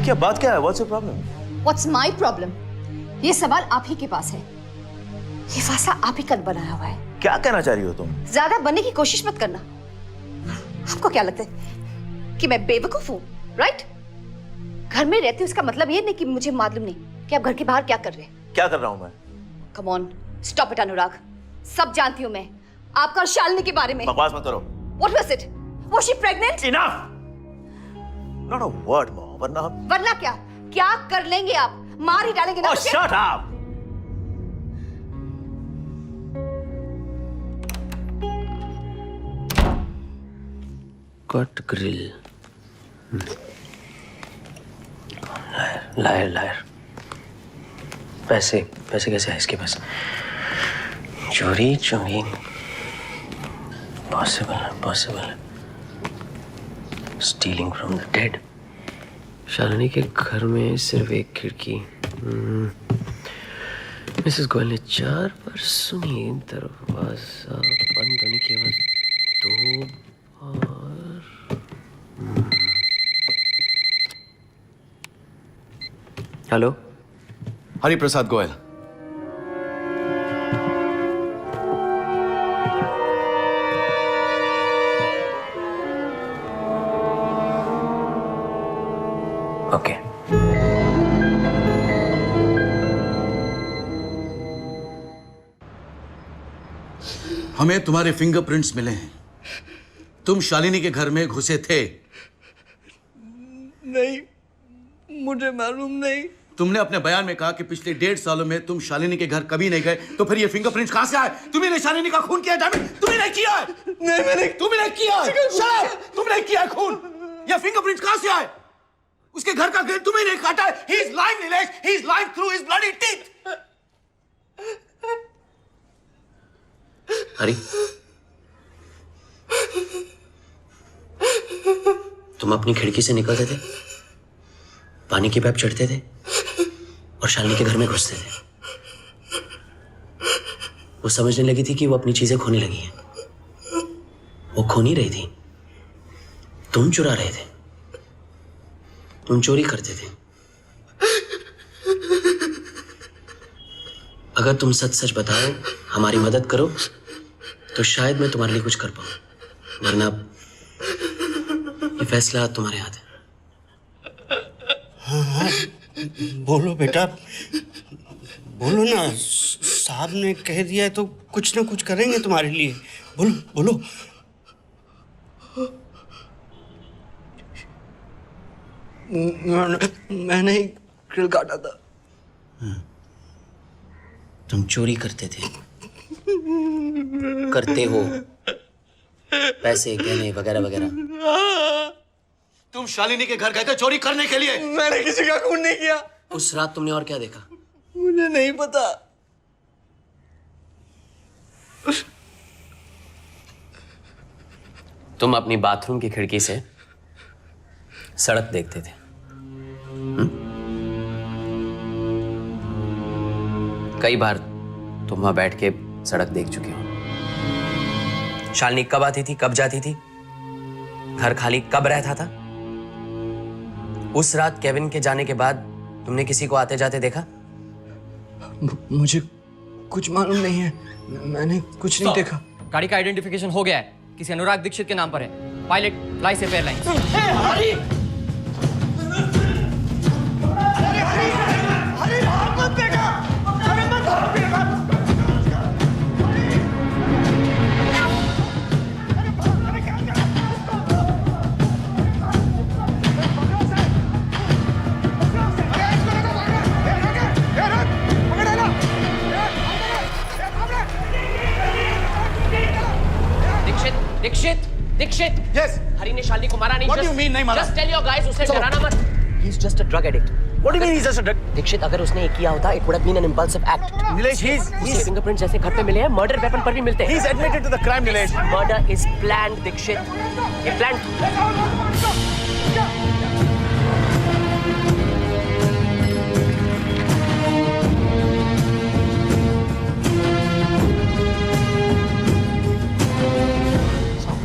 क्या बात क्या है? What's your problem? What's my problem? ये सवाल आप ही के पास है। ये फासला आप ही का बनाया हुआ है। क्या कहना चाह रही हो तुम? ज्यादा बनने की कोशिश मत करना। आपको क्या लगता है कि मैं बेवकूफ हूँ? राइट? घर में रहती हूँ इसका मतलब ये नहीं कि मुझे मालूम नहीं कि आप घर के बाहर क्या कर रहे हैं। क्या कर रहा हूँ मैं? Come on, stop it, अनुराग। सब जानती हूँ मैं आपका और शालिनी के बारे में। बकवास मत करो। What was it? Was she pregnant? Enough! Not a word more. वरना क्या? क्या कर लेंगे आप? मार ही डालेंगे ना Oh, मुझे? shut up! Cut grill. Liar liar. पैसे पैसे कैसे है इसके पास? चोरी चोरी पॉसिबल है। Stealing from the dead. Shalini के घर में सिर्फ एक खिड़की। मिसेस गोयल ने 4 बार सुनी, दरवाजा बंद होने की आवाज 2 बार। हेलो, हरिप्रसाद गोयल। ओके। हमें तुम्हारे फिंगरप्रिंट्स मिले हैं। तुम शालिनी के घर में घुसे थे। नहीं, मुझे मालूम नहीं। तुमने अपने बयान में कहा कि पिछले 1.5 सालों में तुम शालिनी के घर कभी नहीं गए, तो फिर ये फिंगरप्रिंट्स कहां से आए? तुम्ही शालिनी का खून किया है? तुमने नहीं किया है। नहीं, मैंने तुमने किया है। तुमने किया खून। ये फिंगरप्रिंट्स कहां से आए? उसके घर का गेट तुम्हें नहीं काटा है। He is lying, Nilesh. He is lying through his bloody teeth. हरी, तुम अपनी खिड़की से निकलते थे, पानी की पाइप चढ़ते थे और शालिनी के घर में घुसते थे। वो समझने लगी थी कि वो अपनी चीजें खोने लगी हैं। वो खो नहीं रही थी, तुम चुरा रहे थे। तुम चोरी करते थे। अगर तुम सच सच बताओ, हमारी मदद करो, तो शायद मैं तुम्हारे लिए कुछ कर पाऊं, वरना ये फैसला तुम्हारे हाथ है। हाँ, बोलो बेटा, बोलो ना। साहब ने कह दिया है तो कुछ ना कुछ करेंगे तुम्हारे लिए। बोलो बोलो। मैंने ही ग्रिल काटा था। तुम चोरी करते थे, करते हो, पैसे गहने वगैरह वगैरह। तुम शालिनी के घर गए थे चोरी करने के लिए। मैंने किसी का खून नहीं किया। उस रात तुमने और क्या देखा? मुझे नहीं पता। तुम अपनी बाथरूम की खिड़की से सड़क देखते थे। कई बार तुम वहां बैठ के सड़क देख चुके हो। शालिनी कब आती थी, कब जाती थी, घर खाली कब रहता था। उस रात केविन के जाने के बाद तुमने किसी को आते जाते देखा? मुझे कुछ मालूम नहीं है, मैंने कुछ नहीं देखा। गाड़ी का आइडेंटिफिकेशन हो गया है, किसी अनुराग दीक्षित के नाम पर है। Pilot Fly Safe Airlines. Dikshit Dikshit yes Hari ने शालिनी को मारा नहीं। What do you mean नहीं मारा? जस्ट टेल योर गाइस उसे डराना मत। He is just a drug addict. What do you mean he's just a drug? Dikshit अगर उसने ये किया होता it would have been an impulsive act. Nilesh, उसके फिंगरप्रिंट जैसे घर पे मिले हैं, मर्डर वेपन पर भी मिलते हैं। He's admitted to the crime, Nilesh. Murder is planned Dikshit, ये प्लान्ड।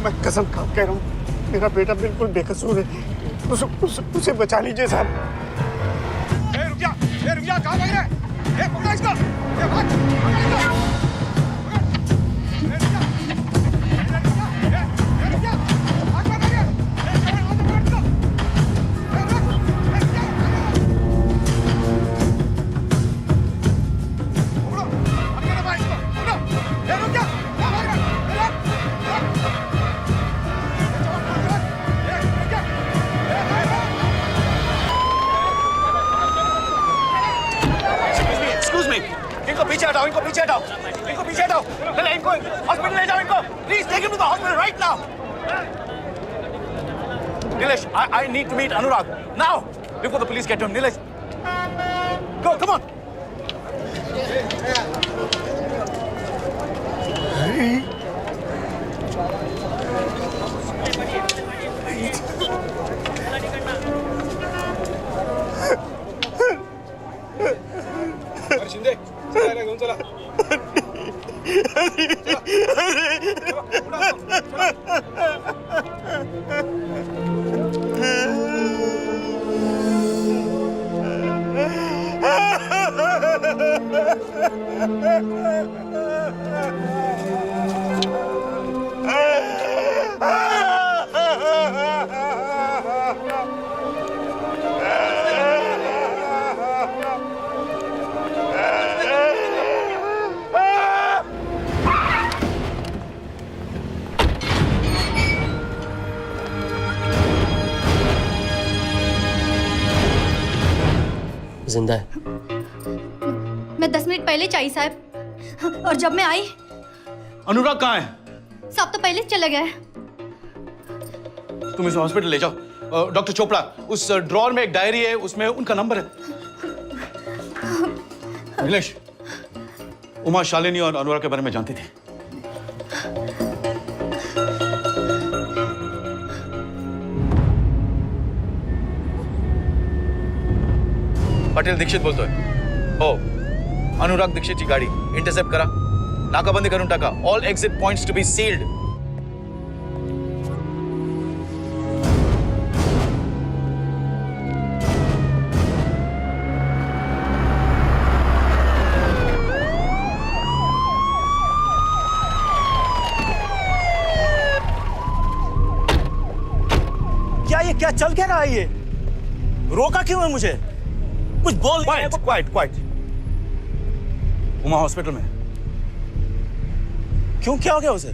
मैं कसम खा कह रहा हूँ, मेरा बेटा बिल्कुल बेकसूर है। उसे बचा लीजिए साहब। रुक जा, कहाँ भाग रहा है? पकड़ो इसको, भाग, पकड़ इसको। इनको पीछे हटाओ, इनको हॉस्पिटल ले जाओ इनको। Please take him to the hospital right now. Nilesh, I need to meet Anurag now before the police get to him. Nilesh, go, come on. Shinde, घेऊन चला. जिंदा है। मैं 10 मिनट पहले चाहिए साहब, और जब मैं आई अनुराग कहाँ है? साहब तो पहले चले गए। तुम इसे हॉस्पिटल ले जाओ। डॉक्टर चोपड़ा, उस ड्रॉर में एक डायरी है, उसमें उनका नंबर है। नीलेश, उमा शालिनी और अनुराग के बारे में जानती थी। पटेल दीक्षित बोलतोय। हो, अनुराग दीक्षितची गाडी इंटरसेप्ट करा, नाकाबंदी करून टाका. All exit points to be sealed. क्या चल क्या रहा है ये? रोका क्यों है मुझे? कुछ बोल। क्वाइट। उमा हॉस्पिटल में। क्यों, क्या हो गया उसे?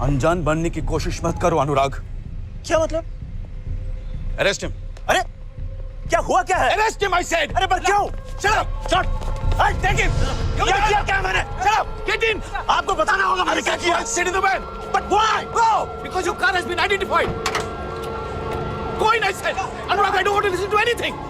अनजान बनने की कोशिश मत करो अनुराग। क्या मतलब? Arrest him. अरे क्या हुआ, क्या है? Arrest him I said. अरे पर क्यों? Shut up, shut. Take him. क्या किया क्या मैंने? Shut up, get in. आपको बताना होगा मैंने क्या किया। Sit in the van. But why? Go, because your car has been identified. Go in, I said. Anurag, I don't want to listen to anything.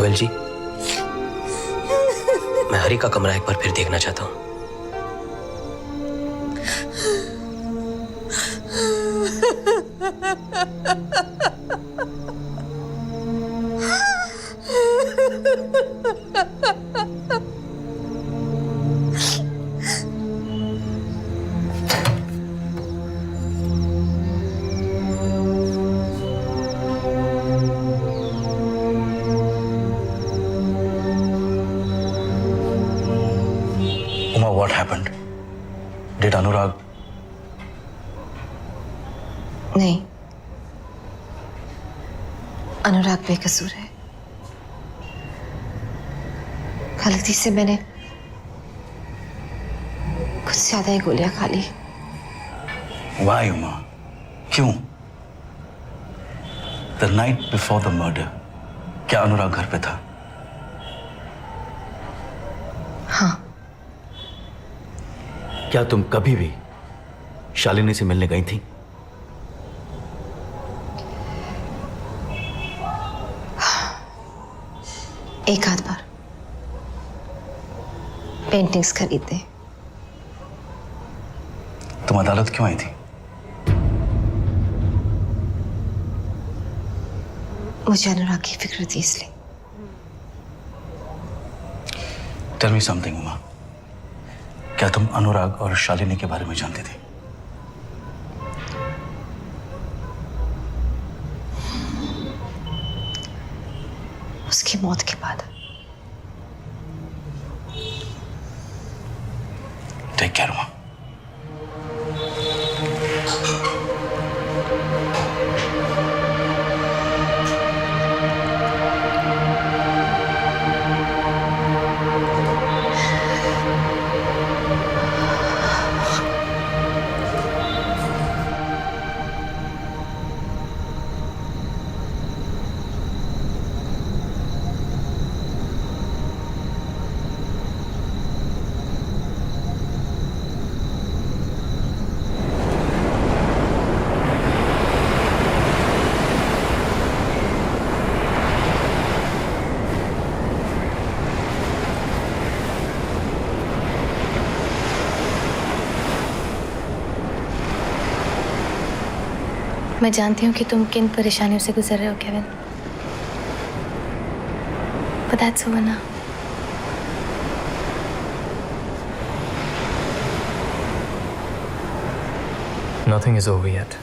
कोयल जी, मैं हरी का कमरा एक बार फिर देखना चाहता हूँ। Uma, what happened? Did Anurag? नहीं, अनुराग बेकसूर है। गलती से मैंने कुछ ज्यादा ही गोलियां खा ली। Why, Uma? क्यों? The night before the murder, क्या अनुराग घर पे था? हाँ। क्या तुम कभी भी शालिनी से मिलने गई थी? एक आध बार पेंटिंग्स खरीदते। तुम अदालत क्यों आई थी? मुझे अनुराग की फिक्र थी इसलिए। Tell me something, Uma. क्या तुम अनुराग और शालिनी के बारे में जानती थी? उसकी मौत के बाद। Take care, Uma. मैं जानती हूँ कि तुम किन परेशानियों से गुजर रहे हो Kevin, but that's over now. Nothing is over yet.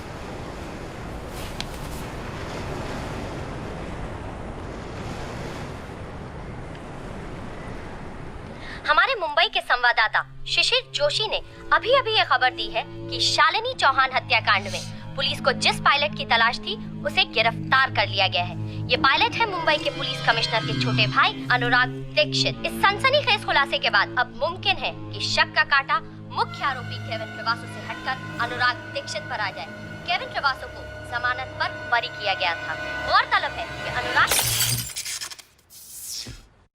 हमारे मुंबई के संवाददाता शिशिर जोशी ने अभी अभी ये खबर दी है कि शालिनी चौहान हत्याकांड में पुलिस को जिस पायलट की तलाश थी उसे गिरफ्तार कर लिया गया है। ये पायलट है मुंबई के पुलिस कमिश्नर के छोटे भाई अनुराग दीक्षित। इस सनसनीखेज खुलासे के बाद अब मुमकिन है कि शक का कांटा मुख्य आरोपी केविन ट्रेवासो से हटकर अनुराग दीक्षित पर आ जाए। केविन ट्रेवासो को जमानत पर बरी किया गया था। गौरतलब है कि अनुराग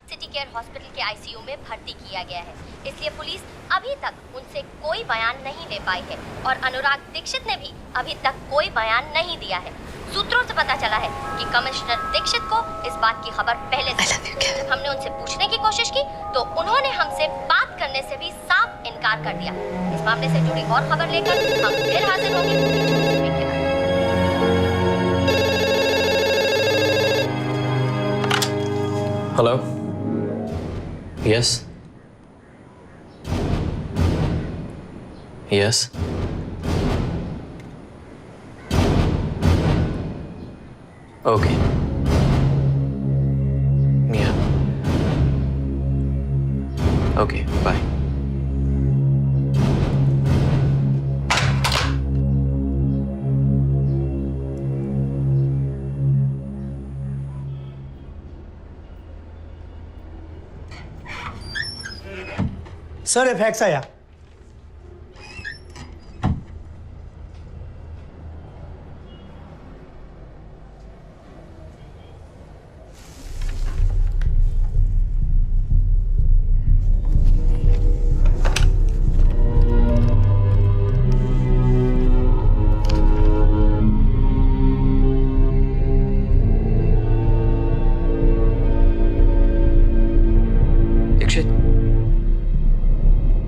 सिटी केयर हॉस्पिटल के आईसीयू में भर्ती किया गया है, इसलिए पुलिस अभी तक उनसे कोई बयान नहीं ले पाई है और अनुराग दीक्षित ने भी अभी तक कोई बयान नहीं दिया है। सूत्रों से पता चला है कि कमिश्नर दीक्षित को इस बात की खबर पहले थी। जब हमने उनसे पूछने की कोशिश की तो उन्होंने हमसे बात करने से भी साफ इनकार कर दिया। इस मामले से जुड़ी और खबर लेकर हम फिर हाजिर होंगे। हेलो, यस यस, ओके, या, ओके, बाय। सर फैक्स आया।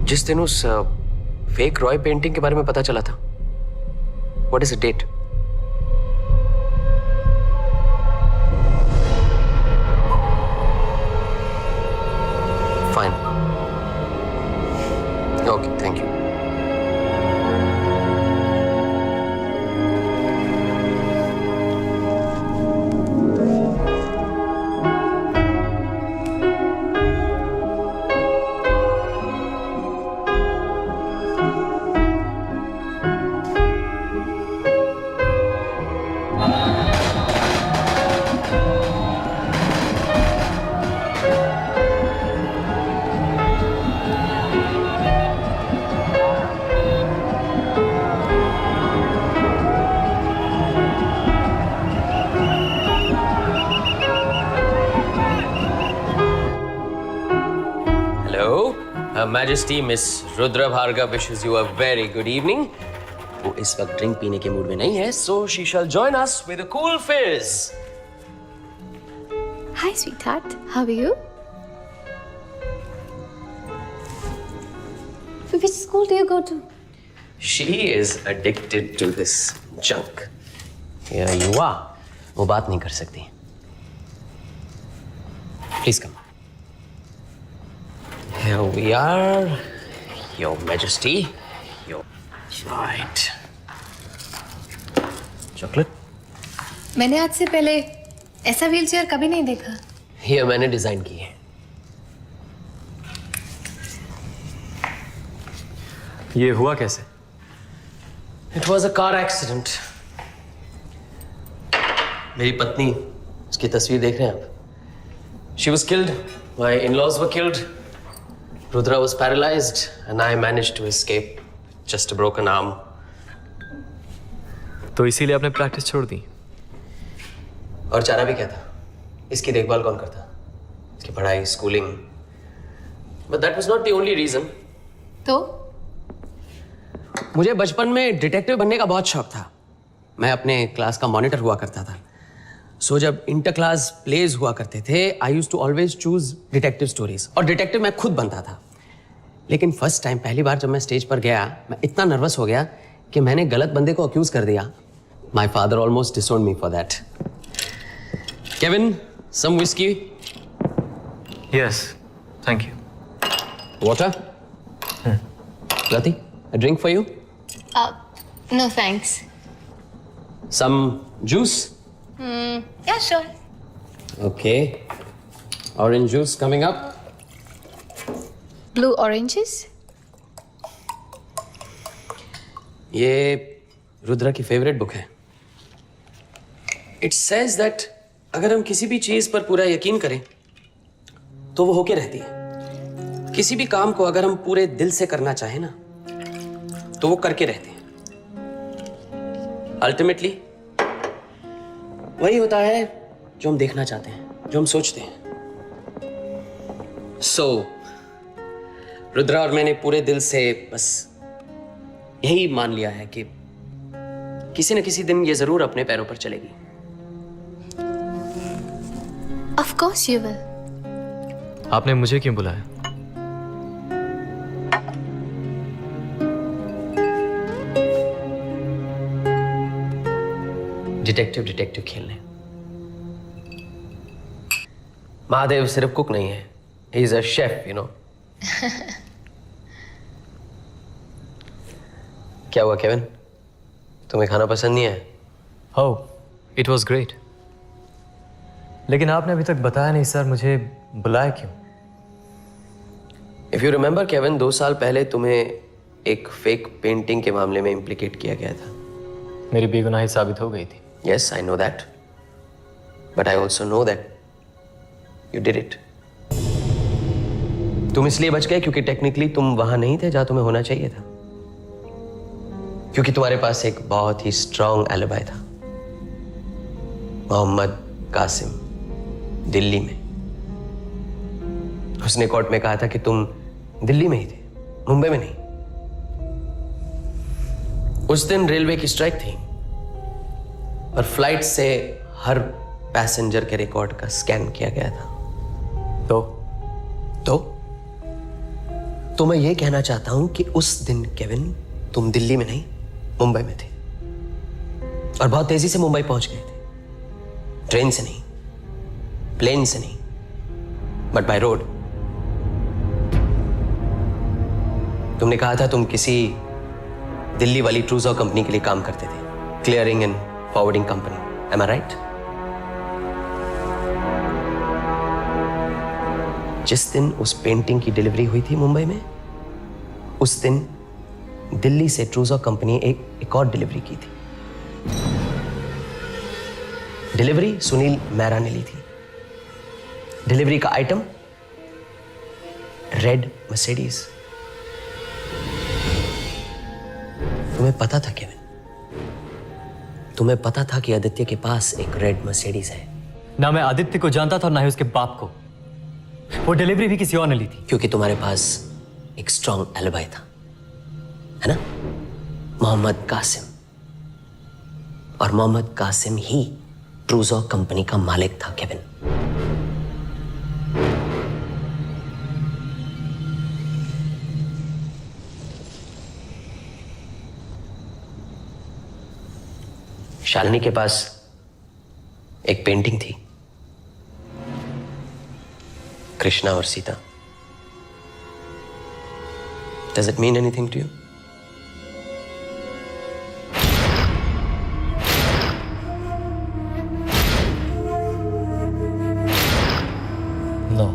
जिस दिन उस फेक रॉय पेंटिंग के बारे में पता चला था, what is the date? Fine, okay, thank you. Her Majesty Miss Rudra Bhargav wishes you a very good evening. वो इस वक्त ड्रिंक पीने के मूड में नहीं है, so she shall join us with a cool fizz. Hi, sweetheart. How are you? Which school do you go to? She is addicted to this junk. Here you are. वो बात नहीं कर सकती. Please come. Here we are, Your Majesty. Your right. Chocolate? मैंने आज से पहले ऐसा व्हीलचेयर कभी नहीं देखा। ये मैंने डिजाइन की है। ये हुआ कैसे? It was a car accident. मेरी पत्नी, उसकी तस्वीर देख रहे हैं आप? She was killed. My in-laws were killed. Rudra was paralyzed and I managed to escape. Just a broken arm. तो इसीलिए आपने प्रैक्टिस छोड़ दी? और चारा भी क्या था? इसकी देखभाल कौन करता? इसकी पढ़ाई, schooling. But that was not the only reason. तो? मुझे बचपन में डिटेक्टिव बनने का बहुत शौक था. मैं अपने क्लास का मॉनिटर हुआ करता था. सो जब इंटर क्लास प्लेज हुआ करते थे, I used to always choose detective stories. और डिटेक्टिव मैं खुद बनता था. लेकिन फर्स्ट टाइम, पहली बार जब मैं स्टेज पर गया, मैं इतना नर्वस हो गया कि मैंने गलत बंदे को अक्यूज कर दिया. My father almost disowned me for that. Kevin, some whisky? Yes, thank you. Water? Rati, a drink for you? No thanks. Some juice? Yeah, sure. Okay. Orange juice coming up. Blue oranges? ये रुद्रा की favourite book है. It says that अगर हम किसी भी चीज पर पूरा यकीन करें तो वो होके रहती है. किसी भी काम को अगर हम पूरे दिल से करना चाहें ना, तो वो करके रहते हैं. अल्टीमेटली वही होता है जो हम देखना चाहते हैं, जो हम सोचते हैं. सो रुद्रा और मैंने पूरे दिल से बस यही मान लिया है कि किसी न किसी दिन ये जरूर अपने पैरों पर चलेगी. Of course you will. आपने मुझे क्यों बुलाया? डिटेक्टिव खेलने. महादेव सिर्फ कुक नहीं है, he is a chef, you know. क्या हुआ केविन, तुम्हें खाना पसंद नहीं है? Oh, it was great. लेकिन आपने अभी तक बताया नहीं सर, मुझे बुलाया क्यों? इफ यू रिमेंबर केविन, 2 साल पहले तुम्हें एक फेक पेंटिंग के मामले में इम्प्लीकेट किया गया था. मेरी बेगुनाही साबित हो गई थी. Yes, I know that. But I also know that you did it. तुम इसलिए बच गए क्योंकि टेक्निकली तुम वहां नहीं थे जहां तुम्हें होना चाहिए था. क्योंकि तुम्हारे पास एक बहुत ही स्ट्रांग एलिबाई था. मोहम्मद कासिम, दिल्ली में. उसने कोर्ट में कहा था कि तुम दिल्ली में ही थे, मुंबई में नहीं. उस दिन रेलवे की स्ट्राइक थी और फ्लाइट से हर पैसेंजर के रिकॉर्ड का स्कैन किया गया था. तो मैं ये कहना चाहता हूं कि उस दिन केविन तुम दिल्ली में नहीं मुंबई में थे और बहुत तेजी से मुंबई पहुंच गए थे। ट्रेन से नहीं, प्लेन से नहीं, बट बाय रोड। तुमने कहा था तुम किसी दिल्ली वाली ट्रूजो कंपनी के लिए काम करते थे, clearing and forwarding company. Am I right? जिस दिन उस पेंटिंग की डिलीवरी हुई थी मुंबई में, उस दिन दिल्ली से ट्रूजो कंपनी एक और डिलीवरी की थी। डिलीवरी सुनील मेहरा ने ली थी। डिलीवरी का आइटम रेड मर्सिडीज। तुम्हें पता था केविन, तुम्हें पता था कि आदित्य के पास एक रेड मर्सिडीज है। ना मैं आदित्य को जानता था और ना ही उसके बाप को। वो डिलीवरी भी किसी और ने ली थी। क्योंकि तुम्हारे पास एक स्ट्रॉन्ग एलिबाई था, है ना? मोहम्मद कासिम। और मोहम्मद कासिम ही ट्रूजो कंपनी का मालिक था केविन। शालिनी के पास एक पेंटिंग थी, कृष्णा और Sita. Does it mean anything to you? No.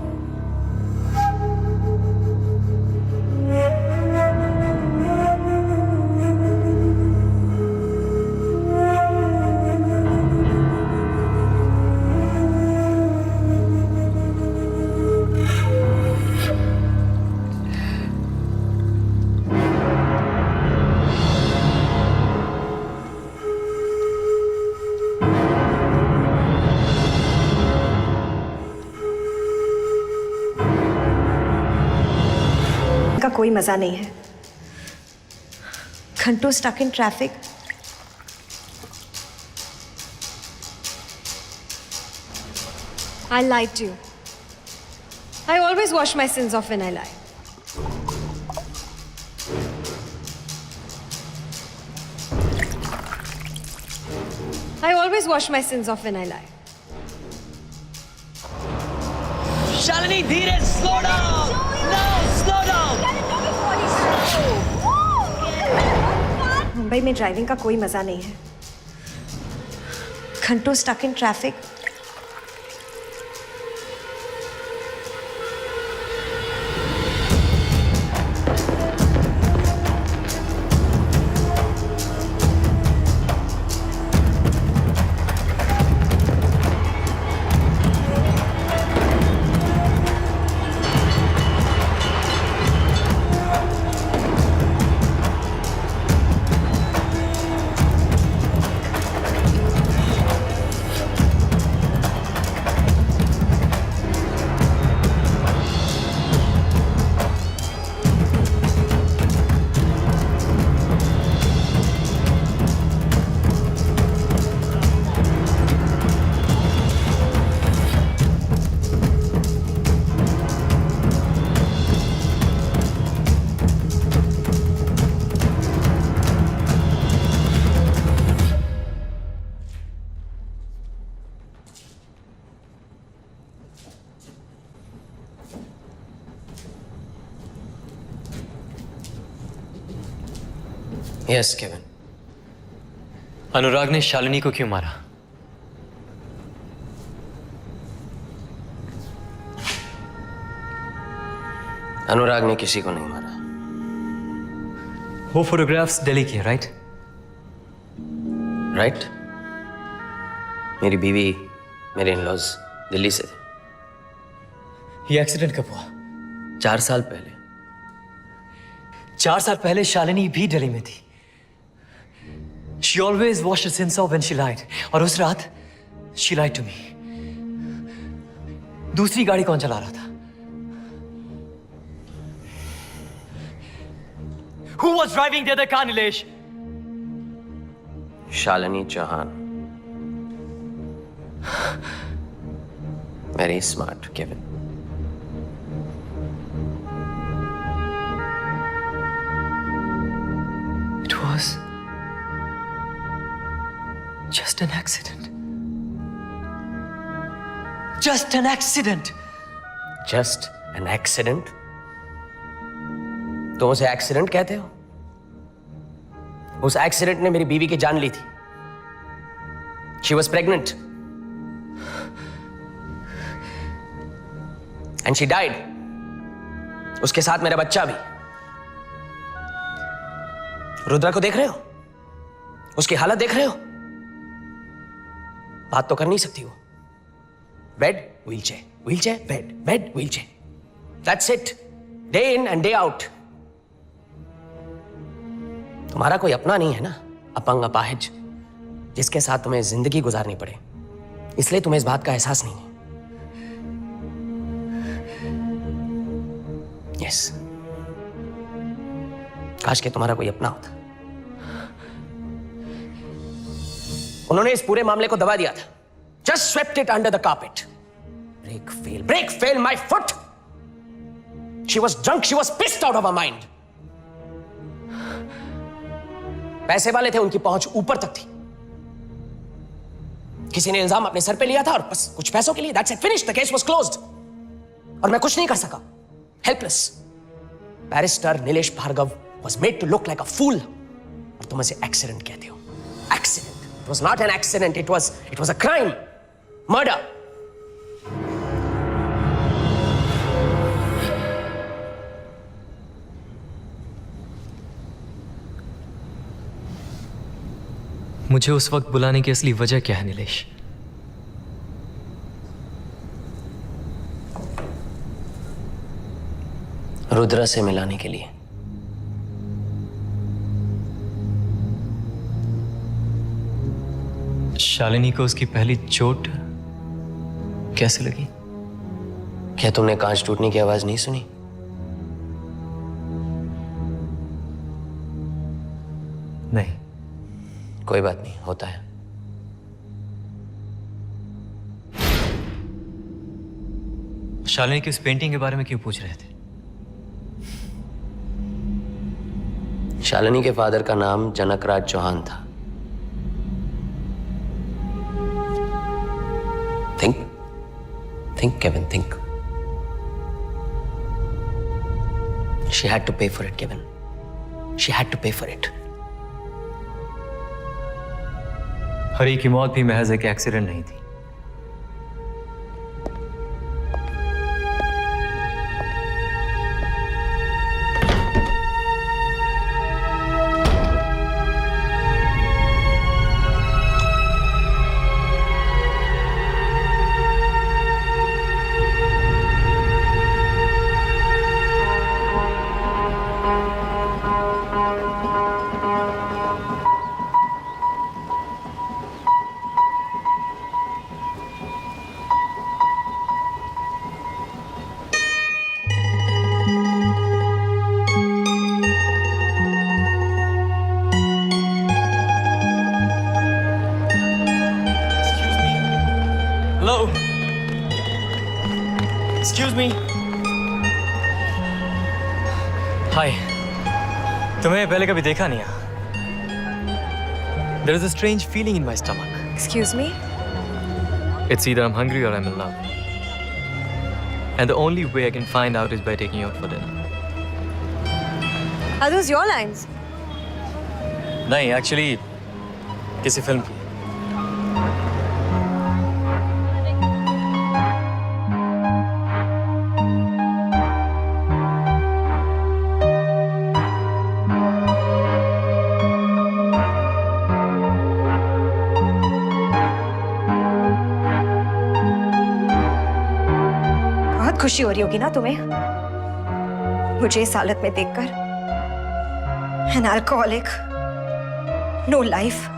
का कोई मजा नहीं है। घंटों stuck in traffic. I lied to you. I always wash my sins off when I lie. I always wash my sins off when I lie. Shalini धीरे, slow down. No, slow down. Mumbai में driving का कोई मजा नहीं है। घंटों stuck in traffic. Yes Kevin. Anurag ने शालिनी को क्यों मारा? अनुराग ने किसी को नहीं मारा। वो फोटोग्राफ्स दिल्ली की, राइट? राइट। मेरी बीवी, मेरे इन-लॉज दिल्ली से थे। ये एक्सीडेंट कब हुआ? 4 साल पहले। 4 साल पहले शालिनी भी दिल्ली में थी। She always washed her sins off when she lied. और उस रात she lied to me. दूसरी गाड़ी कौन चला रहा था? Who was driving the other car, Nilesh? Shalini Chauhan. Very smart, Kevin. Just an accident. Just an accident. Just an accident? तुम उसे एक्सीडेंट कहते हो? उस एक्सीडेंट ने मेरी बीवी की जान ली थी. She was pregnant. And she died. उसके साथ मेरा बच्चा भी. रुद्रा को देख रहे हो? उसकी हालत देख रहे हो? बात तो कर नहीं सकती वो. Bed, wheelchair, wheelchair, bed, bed, wheelchair. That's it. Day in and day out. तुम्हारा कोई अपना नहीं है ना, अपंग अपाहिज, जिसके साथ तुम्हें जिंदगी गुजारनी पड़े. इसलिए तुम्हें इस बात का एहसास नहीं है. यस. काश के तुम्हारा कोई अपना होता. उन्होंने इस पूरे मामले को दबा दिया था. Just swept it under the carpet. Break fail, my foot. She was drunk, she was pissed out of her mind. पैसे वाले थे, उनकी पहुंच ऊपर तक थी. किसी ने इल्जाम अपने सर पे लिया था और बस कुछ पैसों के लिए. That's it, finished, the case was closed. और मैं कुछ नहीं कर सका. Helpless. Barrister Nilesh Bhargava was made to look like a fool. और तुम इसे एक्सीडेंट कहते हो. Accident. It was not an accident. It was a crime. Murder. मुझे उस वक्त बुलाने की असली वजह क्या है नीलेश? रुद्रा से मिलाने के लिए. शालिनी को उसकी पहली चोट कैसे लगी? क्या तुमने कांच टूटने की आवाज नहीं सुनी? नहीं. कोई बात नहीं, होता है. शालिनी की उस पेंटिंग के बारे में क्यों पूछ रहे थे? शालिनी के फादर का नाम जनकराज चौहान था. Think, Kevin, think. She had to pay for it, Kevin. She had to pay for it. हरी की मौत भी महज एक एक्सीडेंट नहीं थी. Excuse me. हाय. तुम्हें पहले कभी देखा नहीं है. There is a strange feeling in my stomach. Excuse me? It's either I'm hungry or I'm in love. And the only way I can find out is by taking you out for dinner. Are those your lines? नहीं, actually किसी film की. खुशी हो रही होगी ना तुम्हें मुझे इस हालत में देखकर. An alcoholic, no life.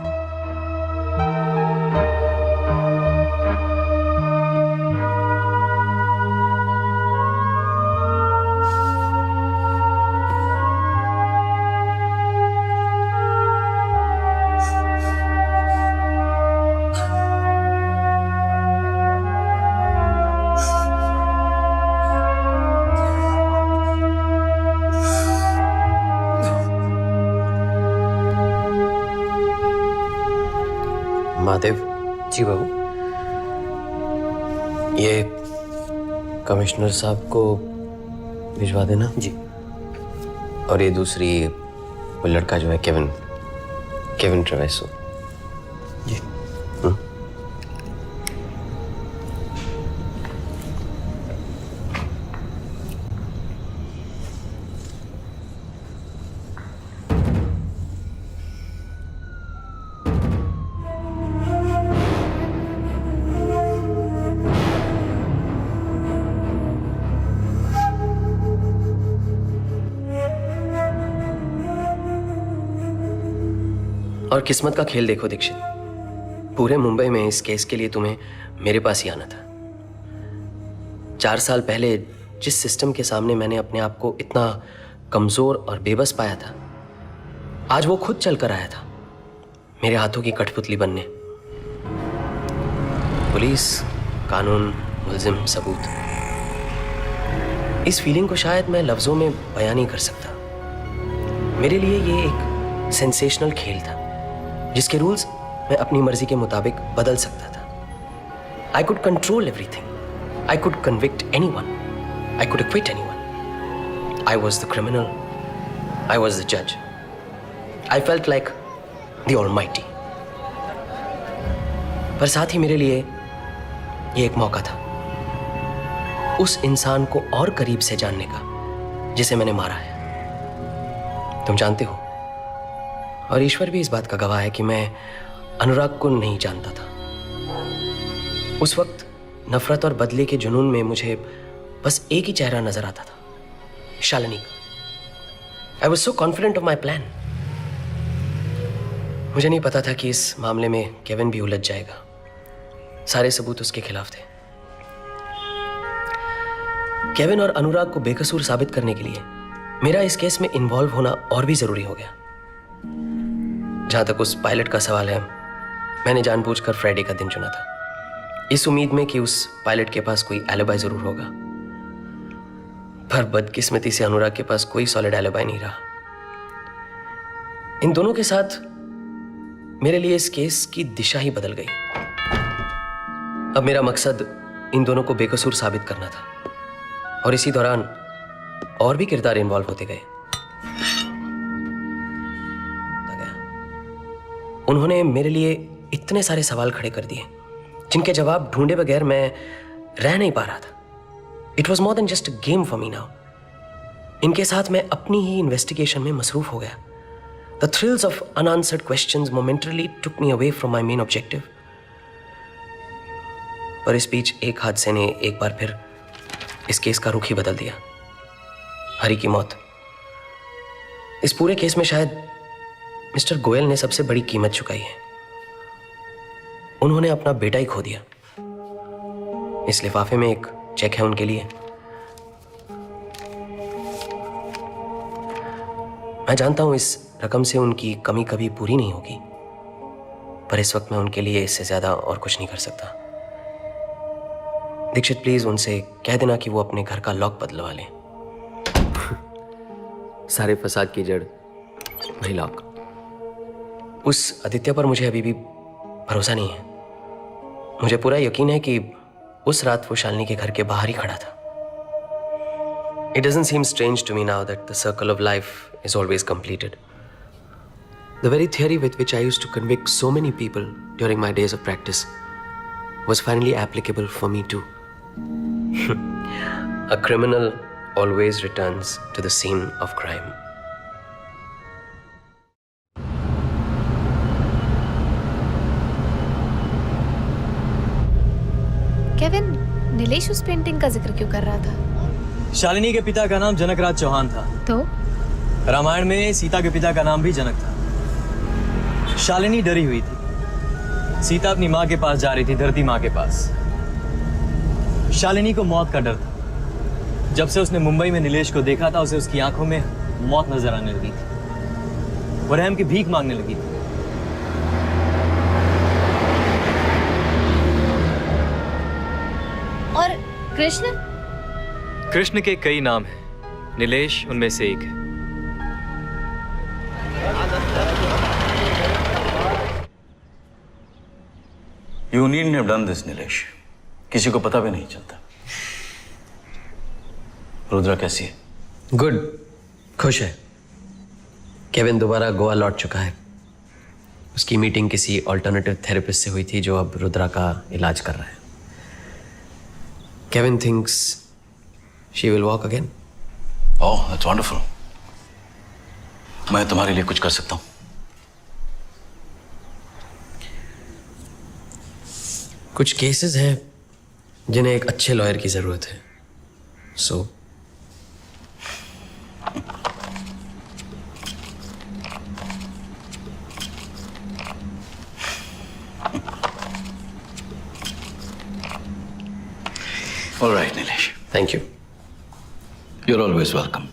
जी बाबू। ये कमिश्नर साहब को भिजवा देना। जी। और ये दूसरी, वो लड़का जो है केविन ट्रेवेसो। जी। और किस्मत का खेल देखो दीक्षित, पूरे मुंबई में इस केस के लिए तुम्हें मेरे पास ही आना था। 4 साल पहले जिस सिस्टम के सामने मैंने अपने आप को इतना कमजोर और बेबस पाया था, आज वो खुद चल कर आया था मेरे हाथों की कठपुतली बनने। पुलिस, कानून, मुल्जिम, सबूत, इस फीलिंग को शायद मैं लफ्जों में बयां नहीं कर सकता। मेरे लिए ये एक सेंसेशनल खेल था जिसके रूल्स मैं अपनी मर्जी के मुताबिक बदल सकता था। I could control everything. I could convict anyone. I could acquit anyone. I was the criminal. I was the जज। I felt like the almighty. पर साथ ही मेरे लिए ये एक मौका था उस इंसान को और करीब से जानने का जिसे मैंने मारा है। तुम जानते हो, और ईश्वर भी इस बात का गवाह है कि मैं अनुराग को नहीं जानता था। उस वक्त नफरत और बदले के जुनून में मुझे बस एक ही चेहरा नजर आता था, शालिनी का। I was so confident of my plan. मुझे नहीं पता था कि इस मामले में केविन भी उलझ जाएगा। सारे सबूत उसके खिलाफ थे। केविन और अनुराग को बेकसूर साबित करने के लिए मेरा इस केस में इन्वॉल्व होना और भी जरूरी हो गया। जहां तक उस पायलट का सवाल है, मैंने जानबूझकर फ्राइडे का दिन चुना था, इस उम्मीद में कि उस पायलट के पास कोई एलिबाई जरूर होगा। पर बदकिस्मती से अनुराग के पास कोई सॉलिड एलिबाई नहीं रहा। इन दोनों के साथ मेरे लिए इस केस की दिशा ही बदल गई। अब मेरा मकसद इन दोनों को बेकसूर साबित करना था, और इसी दौरान और भी किरदार इन्वॉल्व होते गए। उन्होंने मेरे लिए इतने सारे सवाल खड़े कर दिए जिनके जवाब ढूंढे बगैर मैं रह नहीं पा रहा था। It was more than just a game for me now. इनके साथ मैं अपनी ही इन्वेस्टिगेशन में मसरूफ हो गया। The thrills of unanswered questions momentarily took me away from my main objective. पर इस बीच एक हादसे ने एक बार फिर इस केस का रुख ही बदल दिया। हरी की मौत। इस पूरे केस में शायद मिस्टर गोयल ने सबसे बड़ी कीमत चुकाई है। उन्होंने अपना बेटा ही खो दिया। इस लिफाफे में एक चेक है उनके लिए। मैं जानता हूं इस रकम से उनकी कमी कभी पूरी नहीं होगी, पर इस वक्त मैं उनके लिए इससे ज्यादा और कुछ नहीं कर सकता। दीक्षित, प्लीज उनसे कह देना कि वो अपने घर का लॉक बदलवा लें। सारे फसाद की जड़ वही लॉक। उस आदित्य पर मुझे अभी भी भरोसा नहीं है। मुझे पूरा यकीन है कि उस रात वो शालिनी के घर के बाहर ही खड़ा था। It doesn't seem strange to me now that the circle of life is always completed. The very theory with which I used to convict so many people during my days of practice was finally applicable for me too. A criminal always returns to the scene of crime. Kevin, Nilesh उस painting का जिक्र क्यों कर रहा था? शालिनी के पिता का नाम जनकराज चौहान था। तो रामायण में सीता के पिता का नाम भी जनक था। शालिनी डरी हुई थी। सीता अपनी माँ के पास जा रही थी, धरती माँ के पास। शालिनी को मौत का डर था। जब से उसने मुंबई में नीलेश को देखा था, उसे उसकी आंखों में मौत नजर आने लगी थी। वो रहम की भीख मांगने लगी थी। और कृष्ण? कृष्ण के कई नाम हैं, नीलेश उनमें से एक है। यूं You needn't have done this, Nilesh. किसी को पता भी नहीं चलता. रुद्रा कैसी है? गुड, खुश है. केविन दोबारा गोवा लौट चुका है. उसकी मीटिंग किसी ऑल्टरनेटिव थेरेपिस्ट से हुई थी जो अब रुद्रा का इलाज कर रहा है. Kevin thinks she will walk again. Oh, that's wonderful. मैं तुम्हारे लिए कुछ कर सकता हूँ. कुछ केसेस हैं जिन्हें एक अच्छे लॉयर की जरूरत है. सो All right, Nilesh. Thank you. You're always welcome.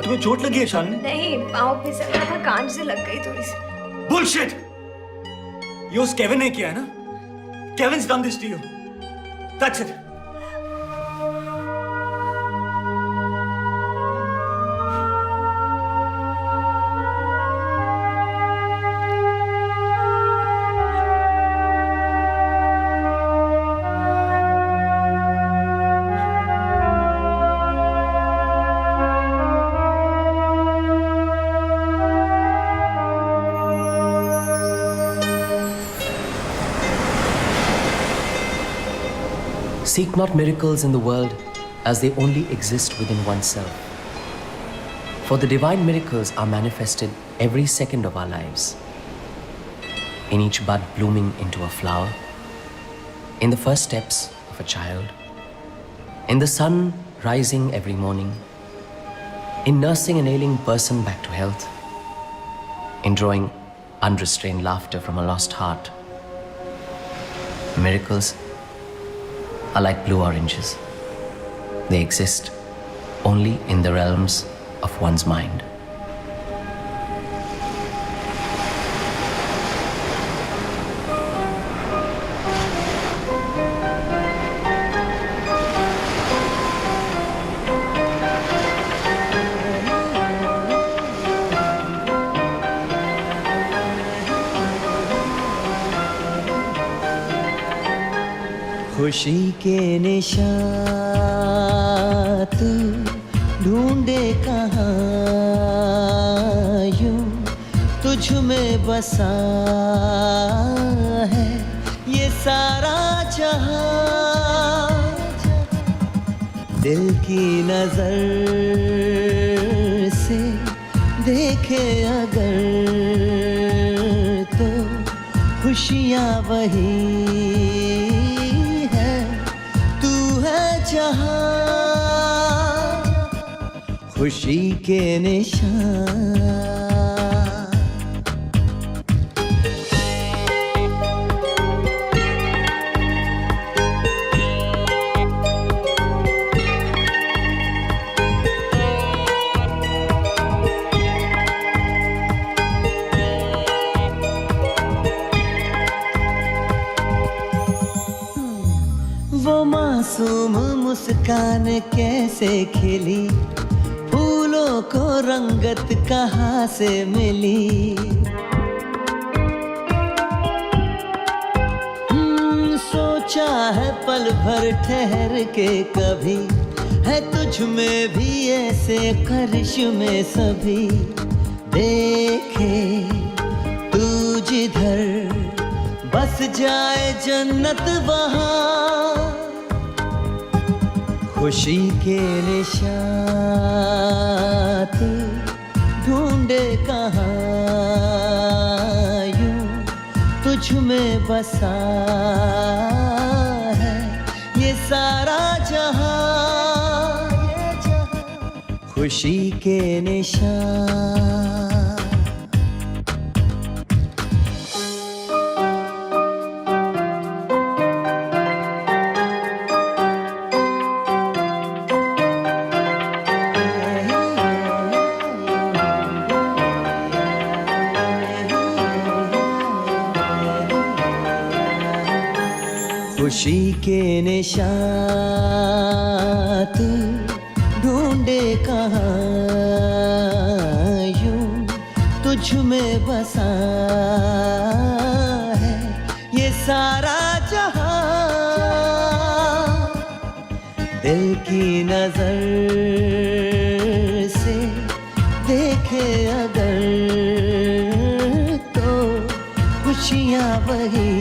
तुम्हें चोट लगी है शालिनी? नहीं, पाँव फिसल रहा था, कान से लग गई थोड़ी सी. बुलशिट! ये उस केविन ने किया है ना? Kevin's done this to you. That's it. Seek not miracles in the world as they only exist within oneself. For the divine miracles are manifested every second of our lives. In each bud blooming into a flower, in the first steps of a child, in the sun rising every morning, in nursing an ailing person back to health, in drawing unrestrained laughter from a lost heart. Miracles are like blue oranges. They exist only in the realms of one's mind. खुशी के निशान तू ढूंढे कहाँ यूं तुझ में बसा है ये सारा जहां. दिल की नजर से देखे अगर तो खुशियाँ वही जहां. खुशी के निशान. वो मासूम मुस्कान कैसे खिली, फूलों को रंगत कहाँ से मिली। सोचा है पल भर ठहर के कभी, है तुझ में भी ऐसे करिश्मे सभी। देखे तू जिधर बस जाए जन्नत वहाँ, खुशी के निशान तू ढूंढे कहाँ, यूं तुझ में बसा है ये सारा जहां, खुशी के निशान। खुशी के निशान तू ढूंढे कहाँ, यूं तुझ में बसा है ये सारा जहां। दिल की नजर से देखे अगर तो खुशियां वही